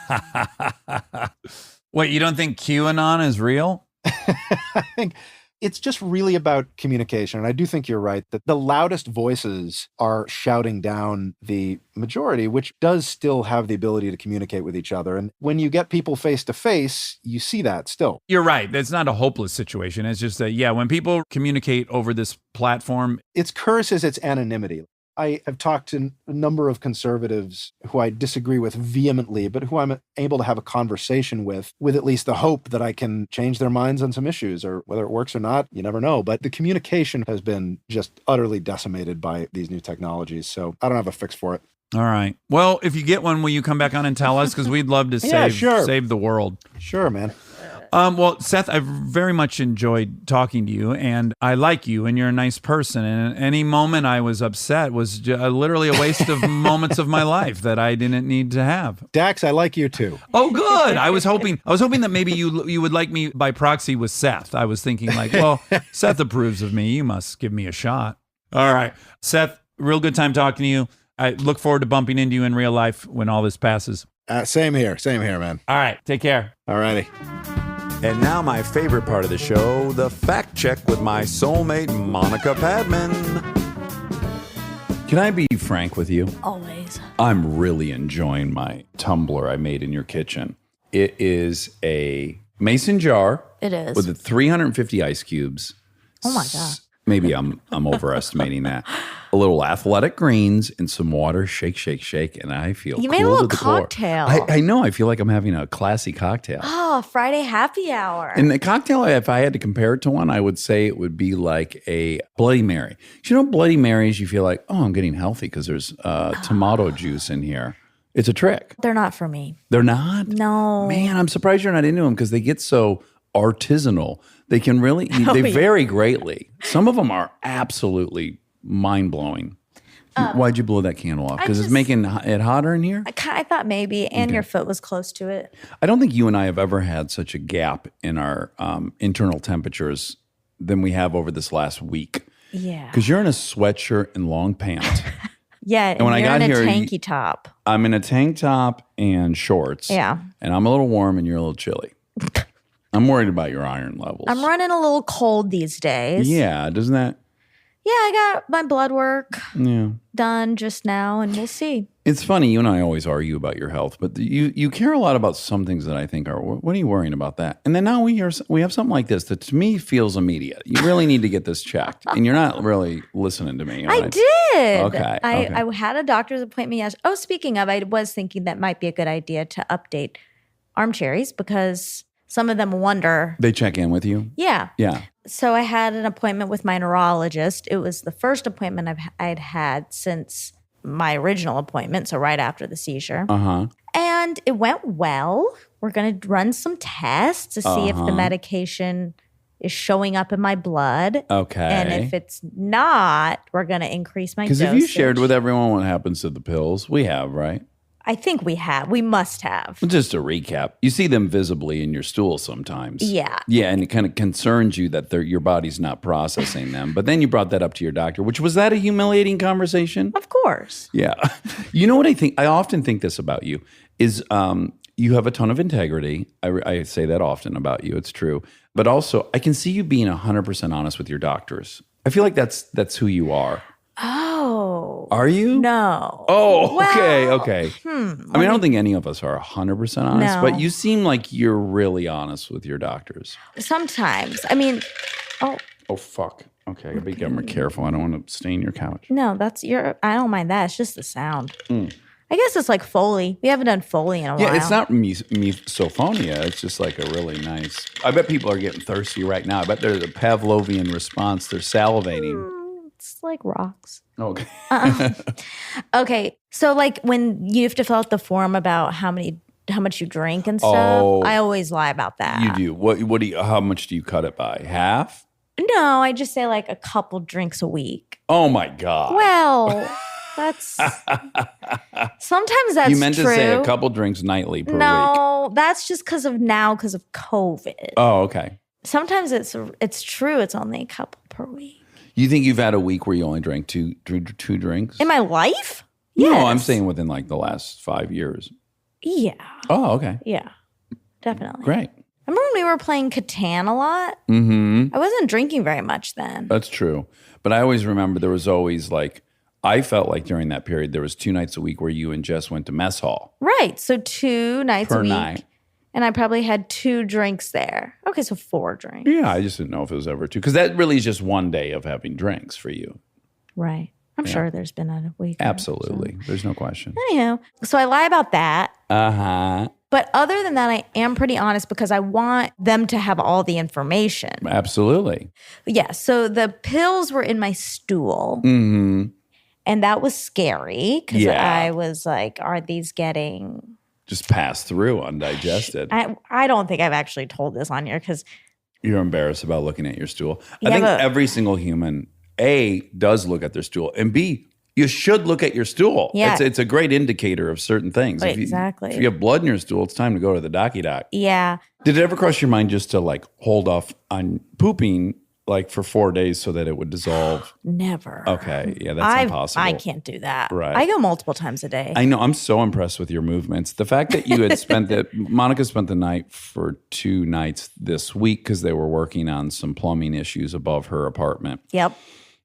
other. Wait, you don't think QAnon is real? I think it's just really about communication. And I do think you're right that the loudest voices are shouting down the majority, which does still have the ability to communicate with each other. And when you get people face to face, you see that still. You're right. It's not a hopeless situation. It's just that, when people communicate over this platform. Its curse is its anonymity. I have talked to a number of conservatives who I disagree with vehemently, but who I'm able to have a conversation with at least the hope that I can change their minds on some issues, or whether it works or not, you never know. But the communication has been just utterly decimated by these new technologies. So I don't have a fix for it. All right. Well, if you get one, will you come back on and tell us? Because we'd love to save the world. Sure, man. Well, Seth, I've very much enjoyed talking to you, and I like you, and you're a nice person. And any moment I was upset was literally a waste of moments of my life that I didn't need to have. Dax, I like you too. Oh, good. I was hoping that maybe you would like me by proxy with Seth. I was thinking like, well, Seth approves of me. You must give me a shot. All right, Seth. Real good time talking to you. I look forward to bumping into you in real life when all this passes. Same here, man. All right, take care. All righty. And now my favorite part of the show, the fact check with my soulmate, Monica Padman. Can I be frank with you? Always. I'm really enjoying my tumbler I made in your kitchen. It is a mason jar. It is. With 350 ice cubes. Oh my God. Maybe I'm overestimating that. A little athletic greens and some water. Shake, shake, shake. And I feel You cool made a little to the core. cocktail. I know. I feel like I'm having a classy cocktail. Oh, Friday happy hour. And the cocktail, if I had to compare it to one, I would say it would be like a Bloody Mary. You know, Bloody Marys, you feel like, oh, I'm getting healthy because there's tomato juice in here. It's a trick. They're not for me. They're not? No. Man, I'm surprised you're not into them because they get so artisanal. They can really, they vary greatly. Some of them are absolutely mind-blowing. Why'd you blow that candle off? Because it's making it hotter in here? I thought maybe, and your foot was close to it. I don't think you and I have ever had such a gap in our internal temperatures than we have over this last week. Yeah. Because you're in a sweatshirt and long pants. Yeah, and when I you're got in a here, tanky top. I'm in a tank top and shorts. Yeah. And I'm a little warm and you're a little chilly. I'm worried about your iron levels. I'm running a little cold these days. Yeah, doesn't that? Yeah, I got my blood work Yeah. done just now, and we'll see. It's funny, you and I always argue about your health, but you care a lot about some things that I think are, what are you worrying about that? And then now we have something like this that to me feels immediate. You really need to get this checked, and you're not really listening to me. I did. Okay. I had a doctor's appointment yesterday. Oh, speaking of, I was thinking that might be a good idea to update Armcharies because some of them wonder. They check in with you? Yeah. Yeah. So I had an appointment with my neurologist. It was the first appointment I'd had since my original appointment, so right after the seizure. Uh-huh. And it went well. We're going to run some tests to see if the medication is showing up in my blood. Okay. And if it's not, we're going to increase my dosage. Because have you shared with everyone what happens to the pills? We have, right? I think we have. We must have. Just to recap, you see them visibly in your stool sometimes. Yeah. Yeah, and it kind of concerns you that your body's not processing them. But then you brought that up to your doctor, was that a humiliating conversation? Of course. Yeah. You know what I think? I often think this about you is you have a ton of integrity. I say that often about you. It's true. But also, I can see you being 100% honest with your doctors. I feel like that's who you are. Oh. Are you? No. Oh, okay, Well, okay. I mean, I don't think any of us are 100% honest, No. but you seem like you're really honest with your doctors. Sometimes. I mean, Oh, fuck. Okay, I gotta be more careful. I don't want to stain your couch. no, I don't mind that. It's just the sound. I guess it's like Foley. We haven't done Foley in a while. Yeah, it's not misophonia. It's just like a really nice. I bet people are getting thirsty right now. I bet there's a Pavlovian response. They're salivating. It's like rocks. Okay. Okay. So like when you have to fill out the form about how much you drink and stuff, Oh. I always lie about that. You do. What do you, how much do you cut it by? Half? No, I just say like a couple drinks a week. Oh my God. Well, that's sometimes that's you meant true. to say a couple drinks nightly per week. No, that's just because of COVID. Oh, okay. Sometimes it's true. It's only a couple per week. You think you've had a week where you only drank two drinks? In my life? No, Yes. I'm saying within like the last 5 years. Yeah. Oh, okay. Yeah. Definitely. Great. Remember when we were playing Catan a lot? Mm-hmm. I wasn't drinking very much then. That's true. But I always remember there was always like, I felt like during that period, there was 2 nights a week where you and Jess went to mess hall. Right. So 2 nights Per a week. night. And I probably had 2 drinks there. Okay, so 4 drinks. Yeah, I just didn't know if it was ever 2. Because that really is just one day of having drinks for you. Right. I'm sure there's been a week. Absolutely. There's no question. Anyhow, so I lie about that. Uh-huh. But other than that, I am pretty honest because I want them to have all the information. Absolutely. Yeah. So the pills were in my stool. Mm-hmm. And that was scary because Yeah. I was like, are these getting. Just pass through undigested. I don't think I've actually told this on here because. You're embarrassed about looking at your stool. Yeah, I think but- every single human, A, does look at their stool, and B, you should look at your stool. Yeah. It's a great indicator of certain things. Right, exactly. If you have blood in your stool, it's time to go to the docky doc. Yeah. Did it ever cross your mind just to like hold off on pooping like for 4 days so that it would dissolve? Never. Okay. Yeah, that's impossible. I can't do that. Right. I go multiple times a day. I know. I'm so impressed with your movements. The fact that you had Monica spent the night for 2 nights this week because they were working on some plumbing issues above her apartment. Yep.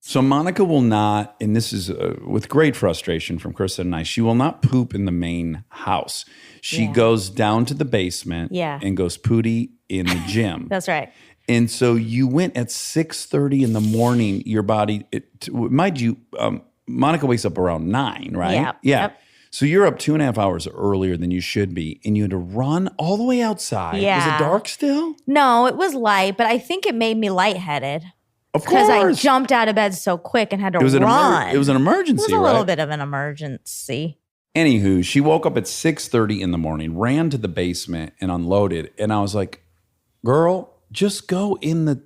So Monica will not, and this is with great frustration from Kristen and I, she will not poop in the main house. She goes down to the basement and goes pooty in the gym. That's right. And so you went at 6:30 in the morning. Your body, mind you, Monica wakes up around 9, right? Yeah. Yeah. Yep. So you're up 2.5 hours earlier than you should be, and you had to run all the way outside. Yeah. Was it dark still? No, it was light, but I think it made me lightheaded Of because I course. jumped out of bed so quick and had to It was run. it was an emergency, It was a little right? bit of an emergency. Anywho, she woke up at 6:30 in the morning, ran to the basement and unloaded. And I was like, girl, just go in the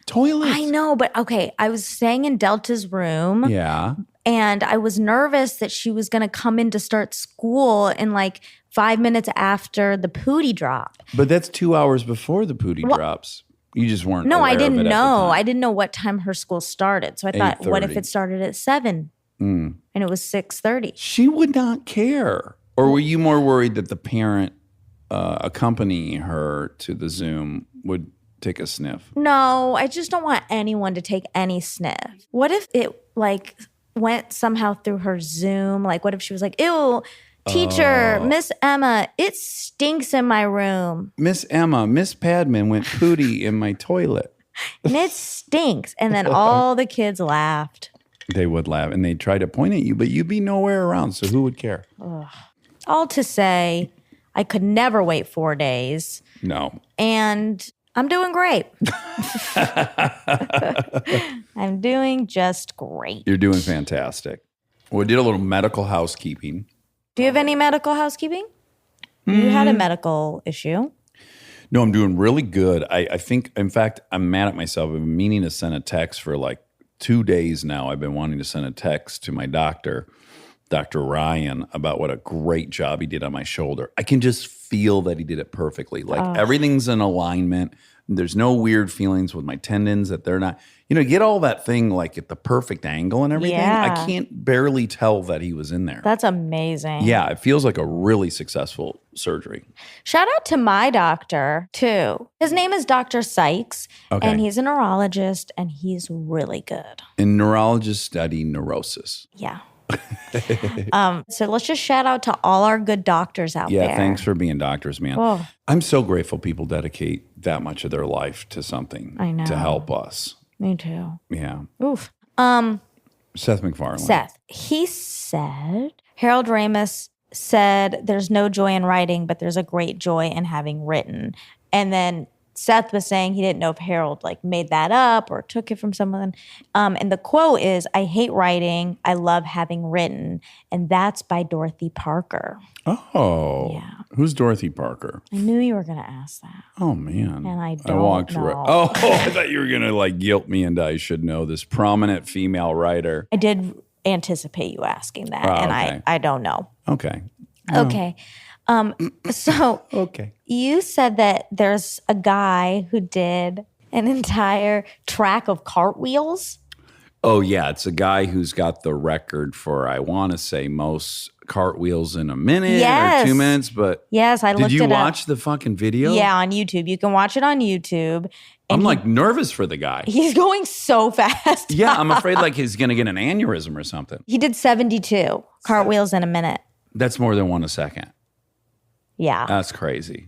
toilet. I know, but okay, I was staying in Delta's room Yeah. and I was nervous that she was going to come in to start school in like 5 minutes after the pootie drop. But that's 2 hours before the pootie drops. You just weren't No, I aware of didn't it at the know. time. I didn't know what time her school started. So I thought, what if 8:30. it started at 7 and it was 6:30? She would not care. Or were you more worried that the parent accompanying her to the Zoom would take a sniff? No, I just don't want anyone to take any sniff. What if it like went somehow through her Zoom? Like, what if she was like, ew, teacher, Miss Emma, it stinks in my room Miss Emma, Miss Padman went pooty in my toilet. and it stinks. And then all the kids laughed. They would laugh and they'd try to point at you, but you'd be nowhere around. So who would care? All to say, I could never wait 4 days. No. And I'm doing great. I'm doing just great. You're doing fantastic. We did a little medical housekeeping. Do you have any medical housekeeping? You had a medical issue. No, I'm doing really good. I think, in fact, I'm mad at myself. I've been meaning to send a text for like 2 days now. I've been wanting to send a text to my doctor, Dr. Ryan, about what a great job he did on my shoulder. I can just feel that he did it perfectly. Like everything's in alignment. There's no weird feelings with my tendons that they're not, get all that thing like at the perfect angle and everything. Yeah. I can't barely tell that he was in there. That's amazing. Yeah, it feels like a really successful surgery. Shout out to my doctor, too. His name is Dr. Sykes, and he's a neurologist, and he's really good. And neurologists study neurosis. Yeah. So let's just shout out to all our good doctors out there. Yeah, thanks for being doctors, man. Oh. I'm so grateful people dedicate that much of their life to something I know. to help us. Me too. Yeah. Oof. Seth MacFarlane. Seth, he said, Harold Ramis said, there's no joy in writing, but there's a great joy in having written. And then Seth was saying he didn't know if Harold like made that up or took it from someone. And the quote is, I hate writing. I love having written. And that's by Dorothy Parker. Oh. Yeah. Who's Dorothy Parker? I knew you were going to ask that. Oh, man. And I don't walked know. right. Oh, I thought you were going to like guilt me into I should know this prominent female writer. I did anticipate you asking that. Oh, and okay. I don't know. Okay. Okay. So Okay. you said that there's a guy who did an entire track of cartwheels. Oh, yeah. It's a guy who's got the record for, I want to say, most cartwheels in a minute Yes. or 2 minutes. But Yes, I looked did you it up. watch the fucking video? Yeah, on YouTube. You can watch it on YouTube. I'm like nervous for the guy. He's going so fast. Yeah, I'm afraid like he's going to get an aneurysm or something. He did 72 cartwheels in a minute. That's more than one a second. Yeah. That's crazy.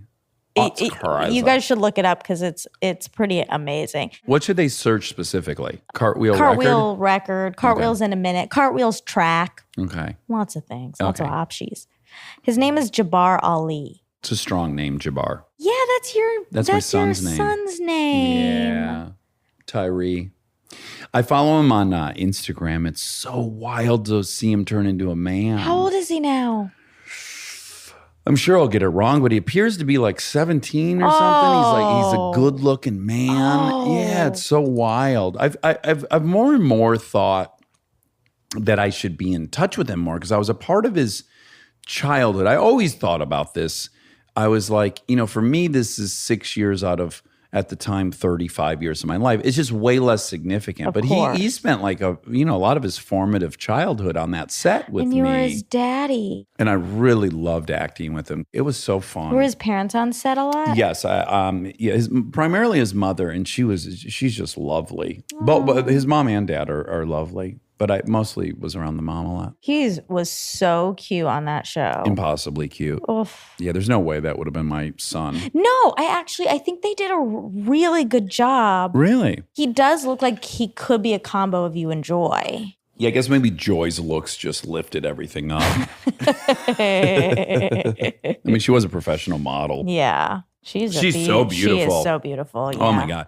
That's crazy. You guys should look it up because it's pretty amazing. What should they search specifically? Cartwheel Record, cartwheels in a minute, cartwheels track, record? Okay. lots of things, lots of Okay. options. His name is Jabbar Ali. It's a strong name, Jabbar. Yeah, that's my your son's name. son's name. Yeah. Tyree. I follow him on Instagram. It's so wild to see him turn into a man. How old is he now? I'm sure I'll get it wrong, but he appears to be like 17 or something. He's a good looking man. Yeah, it's so wild. I've more and more thought that I should be in touch with him more because I was a part of his childhood. I always thought about this. I was like, for me, this is 6 years out of, at the time, 35 years of my life. It's just way less significant. But he spent like a lot of his formative childhood on that set with And you were me. his daddy. And I really loved acting with him. It was so fun. Were his parents on set a lot? Yes, primarily his mother, and she's just lovely. But his mom and dad are lovely. But I mostly was around the mom a lot. He was so cute on that show. Impossibly cute. Oof. Yeah, there's no way that would have been my son. No, I think they did a really good job. Really? He does look like he could be a combo of you and Joy. Yeah, I guess maybe Joy's looks just lifted everything up. I mean, she was a professional model. Yeah. She's so beautiful. She is so beautiful. Yeah. Oh my God.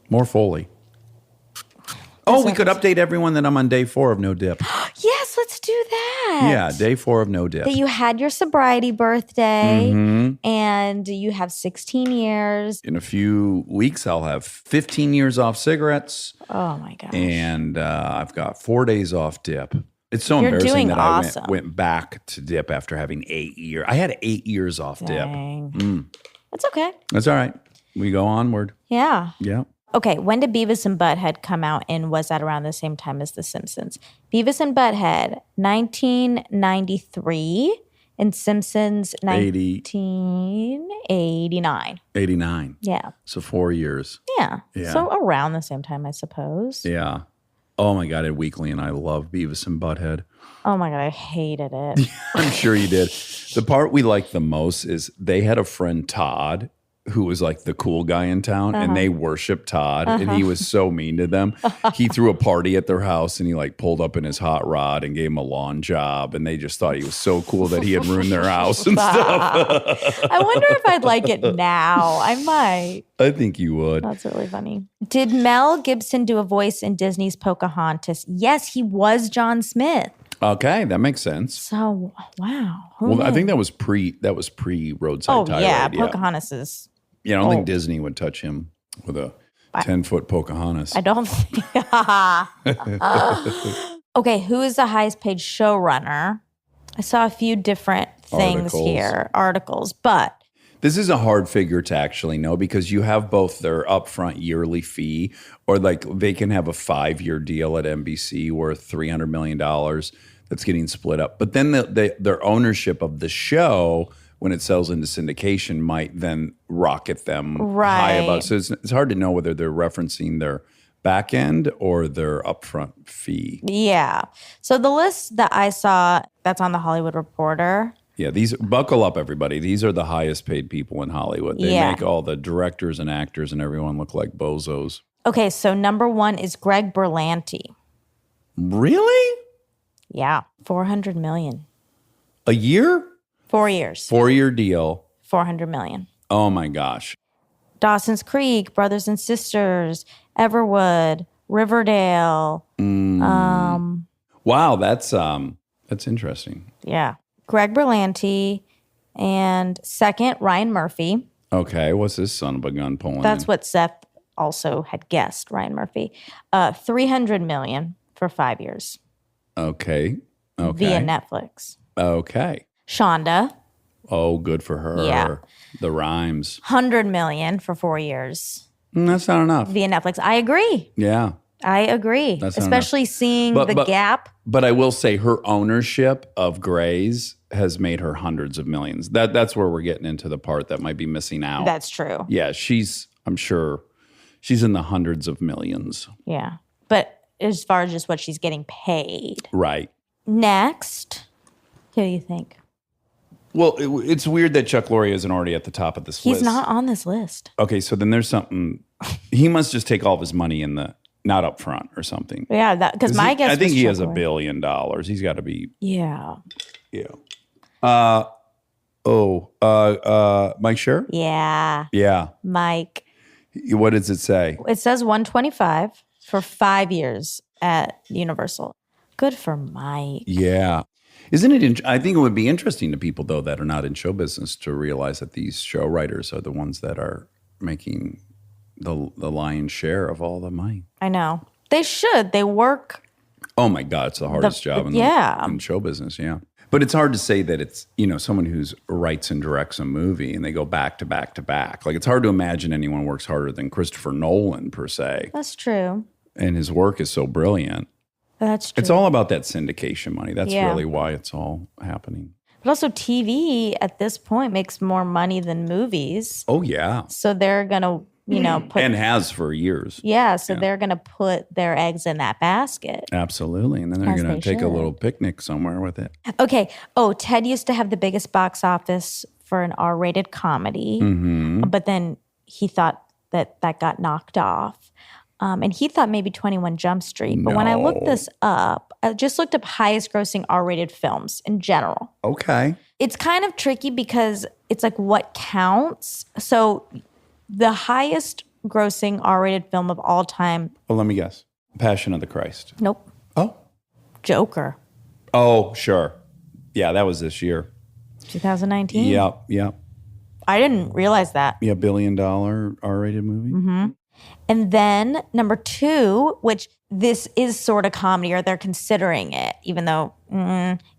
More Foley. Oh, we could update everyone that I'm on day 4 of No Dip. Yes, let's do that. Yeah, day 4 of No Dip. That you had your sobriety birthday and you have 16 years. In a few weeks, I'll have 15 years off cigarettes. Oh my gosh. And I've got 4 days off dip. It's so You're embarrassing doing that awesome. I went back to dip after having 8 years. I had 8 years off Dang. dip. That's okay. That's all right. We go onward. Yeah. Yeah. Okay, when did Beavis and Butthead come out, and was that around the same time as The Simpsons? Beavis and Butthead, 1993, and Simpsons, 1989. 89. Yeah. So 4 years. Yeah. Yeah. So around the same time, I suppose. Yeah. Oh my God, Ed Weekly and I love Beavis and Butthead. Oh my God, I hated it. I'm sure you did. The part we liked the most is they had a friend, Todd, who was like the cool guy in town, and they worshiped Todd, and he was so mean to them. He threw a party at their house, and he like pulled up in his hot rod and gave him a lawn job, and they just thought he was so cool that he had ruined their house and stuff. I wonder if I'd like it now. I might. I think you would. That's really funny. Did Mel Gibson do a voice in Disney's Pocahontas? Yes, he was John Smith. Okay, that makes sense. So, wow. Who Well, I knew? think that was pre Roadside Tirade. yeah, Pocahontas is. Yeah, I don't think Disney would touch him with a 10-foot Pocahontas. I don't think. Okay, who is the highest paid showrunner? I saw a few different things Articles. here, articles, but This is a hard figure to actually know because you have both their upfront yearly fee, or like they can have a 5-year deal at NBC worth $300 million that's getting split up. But then their ownership of the show, when it sells into syndication, might then rocket them high above. So it's hard to know whether they're referencing their back end or their upfront fee. Yeah. So the list that I saw that's on the Hollywood Reporter. Yeah, these buckle up, everybody. These are the highest paid people in Hollywood. They make all the directors and actors and everyone look like bozos. Okay, so number 1 is Greg Berlanti. Really? Yeah, $400 million. A year? 4 years. 4-year deal. $400 million. Oh my gosh. Dawson's Creek, Brothers and Sisters, Everwood, Riverdale. Wow, that's interesting. Yeah. Greg Berlanti. And second, Ryan Murphy. Okay, what's this son of a gun pulling? That's what Seth also had guessed, Ryan Murphy. $300 million for 5 years. Okay. Via Netflix. Okay. Shonda. Oh, good for her. Yeah. The rhymes. $100 million for 4 years. That's not enough. Via Netflix. I agree. Yeah. I agree. That's not Especially seeing the gap. But I will say her ownership of Grey's has made her hundreds of millions. That's where we're getting into the part that might be missing out. That's true. Yeah, I'm sure she's in the hundreds of millions. Yeah. But as far as just what she's getting paid. Right. Next, who do you think? Well, it's weird that Chuck Lorre isn't already at the top of this list. He's not on this list. Okay, so then there's something. He must just take all of his money not up front or something. Yeah, because my guess I think was he Chuck has $1 Lorre. billion. He's got to be. Yeah. Yeah. Mike Scher? Yeah. Yeah. Mike. What does it say? It says 125 for 5 years at Universal. Good for Mike. Yeah. Isn't it? I think it would be interesting to people, though, that are not in show business to realize that these show writers are the ones that are making the lion's share of all the money. I know. They should. They work. Oh, my God. It's the hardest job in show business. Yeah. But it's hard to say that it's, someone who's writes and directs a movie and they go back to back to back. Like, it's hard to imagine anyone works harder than Christopher Nolan, per se. That's true. And his work is so brilliant. That's true. It's all about that syndication money. That's really why it's all happening. But also TV at this point makes more money than movies. Oh, yeah. So they're going to, put... And has for years. Yeah, so they're going to put their eggs in that basket. Absolutely. And then they're going to take a little picnic somewhere with it. Okay. Oh, Ted used to have the biggest box office for an R-rated comedy. But then he thought that got knocked off. And he thought maybe 21 Jump Street. But when I looked this up, I just looked up highest grossing R-rated films in general. Okay. It's kind of tricky because it's like what counts. So the highest grossing R-rated film of all time. Well, let me guess. Passion of the Christ. Nope. Oh. Joker. Oh, sure. Yeah, that was this year. 2019? Yep. I didn't realize that. Yeah, $1 billion R-rated movie. And then number 2, which this is sort of comedy, or they're considering it, even though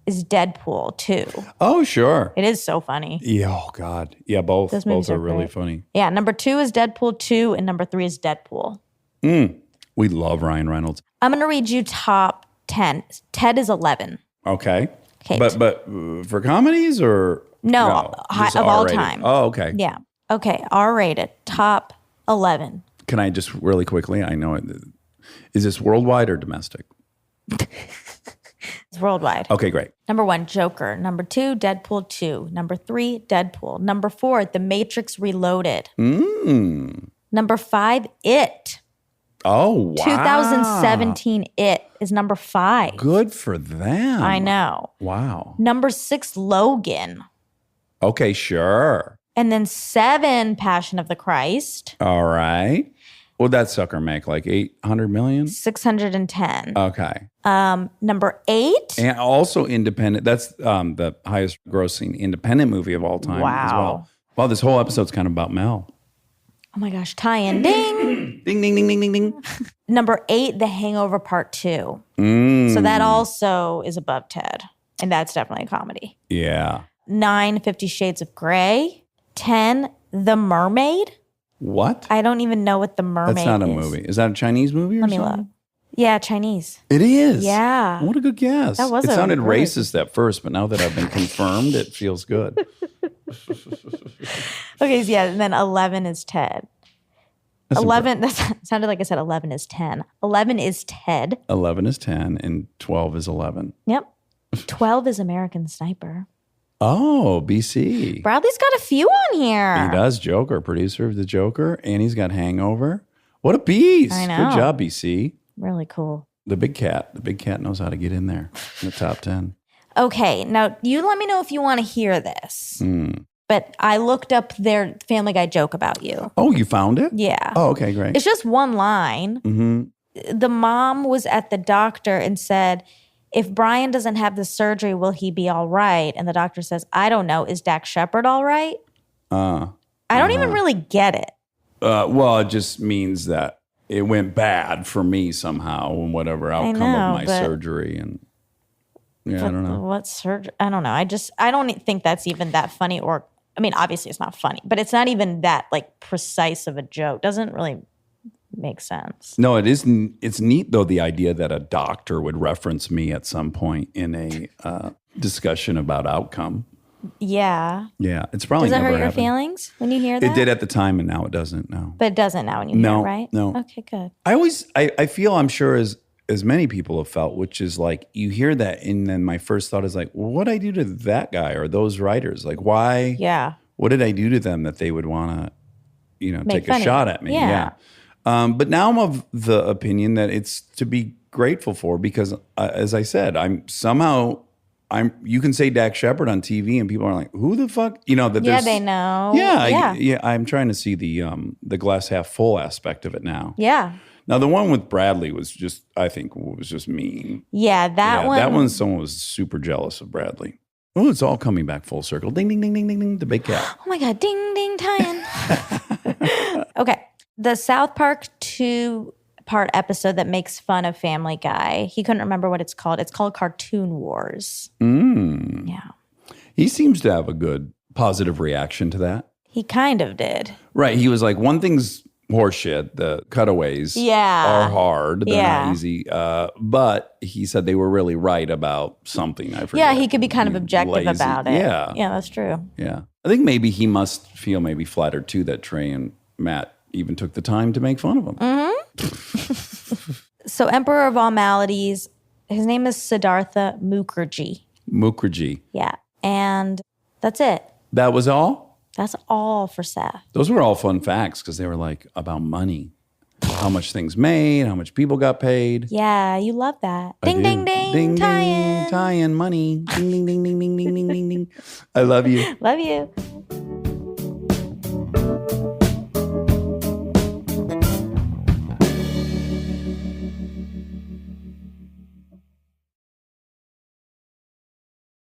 is Deadpool 2. Oh, sure. It is so funny. Yeah, oh, God. Yeah, both. Those Both movies are are really great. funny. Yeah, number 2 is Deadpool 2, and number 3 is Deadpool. We love Ryan Reynolds. I'm going to read you top 10. Ted is 11. Okay. Okay. But for comedies or? No, just of all R-rated? time. Oh, okay. Yeah. Okay, R-rated, top 11. Can I just really quickly, I know it. Is this worldwide or domestic? It's worldwide. Okay, great. Number 1, Joker. Number 2, Deadpool 2. Number 3, Deadpool. Number 4, The Matrix Reloaded. Number 5, It. Oh, wow. 2017 It is number 5. Good for them. I know. Wow. Number 6, Logan. Okay, sure. And then 7, Passion of the Christ. All right. What'd that sucker make? Like 800 million? 610. Okay. Number 8. And also independent. That's the highest grossing independent movie of all time as well. Wow, this whole episode's kind of about Mel. Oh my gosh, tie-in. Ding. Ding, ding, ding, ding, ding, ding. Number 8, The Hangover Part 2. So that also is above Ted. And that's definitely a comedy. Yeah. 9, 50 Shades of Grey. 10, The Mermaid. What? I don't even know what The Mermaid is. That's not a movie. Is that a Chinese movie or Let me something? look. Yeah, Chinese. It is. Yeah. What a good guess. That was It a sounded really- racist at first, but now that I've been confirmed, it feels good. Okay, so yeah, and then 11 is Ted. That's 11, that sounded like I said 11 is 10. 11 is Ted. 11 is 10 and 12 is 11. Yep. 12 is American Sniper. Oh, BC. Bradley's got a few on here. He does. Joker, producer of The Joker, and he's got Hangover. What a beast. I know. Good job, BC. Really cool. The big cat. The big cat knows how to get in there in the top 10. Okay, now you let me know if you want to hear this. But I looked up their Family Guy joke about you. Oh, you found it? Yeah. Oh, okay, great. It's just one line. The mom was at the doctor and said, if Brian doesn't have the surgery, will he be all right? And the doctor says, I don't know. Is Dax Shepard all right? I don't even really get it. Well, it just means that it went bad for me somehow and whatever outcome know, of my but- surgery. And yeah, I don't know. What surgery? I don't know. I don't think that's even that funny or, I mean, obviously it's not funny, but it's not even that like precise of a joke. Doesn't really make sense. No, it is. It's neat though, the idea that a doctor would reference me at some point in a discussion about outcome. Yeah. Yeah, it's probably Does it never hurt your happened. feelings when you hear that? It did at the time, and now it doesn't. No, But it doesn't now when you hear No, it, right? no. Okay, good. I feel I'm sure as many people have felt, which is like you hear that, and then my first thought is like, well, what did I do to that guy or those writers? Like, why? Yeah. What did I do to them that they would want to, Make take fun a of shot you. at me? Yeah. But now I'm of the opinion that it's to be grateful for because, as I said, you can say Dax Shepard on TV and people are like, who the fuck? That Yeah, there's- they know. Yeah, Yeah. I'm trying to see the glass half full aspect of it now. Yeah. Now the one with Bradley was just, I think, was just mean. Yeah, that one. That one, someone was super jealous of Bradley. Oh, it's all coming back full circle. Ding, ding, ding, ding, ding, ding. The big cat. Oh my God, ding, ding, tie-in. Okay. The South Park 2-part episode that makes fun of Family Guy. He couldn't remember what it's called. It's called Cartoon Wars. Yeah. He seems to have a good positive reaction to that. He kind of did. Right. He was like, one thing's horseshit. The cutaways are hard. They're not easy. But he said they were really right about something. I forget. Yeah, he could be kind of objective Lazy. about it. Yeah. Yeah, that's true. Yeah. I think maybe he must feel maybe flattered too that Trey and Matt even took the time to make fun of him. So Emperor of All Maladies, his name is Siddhartha Mukherjee. Mukherjee. Yeah. And that's it. That was all? That's all for Seth. Those were all fun facts because they were like about money. How much things made, how much people got paid. Yeah, you love that. I Ding, do. ding, ding, Ding, tie-in. tie-in, money. Ding, ding, ding, ding, ding, ding, ding, ding, ding. I love you. Love you.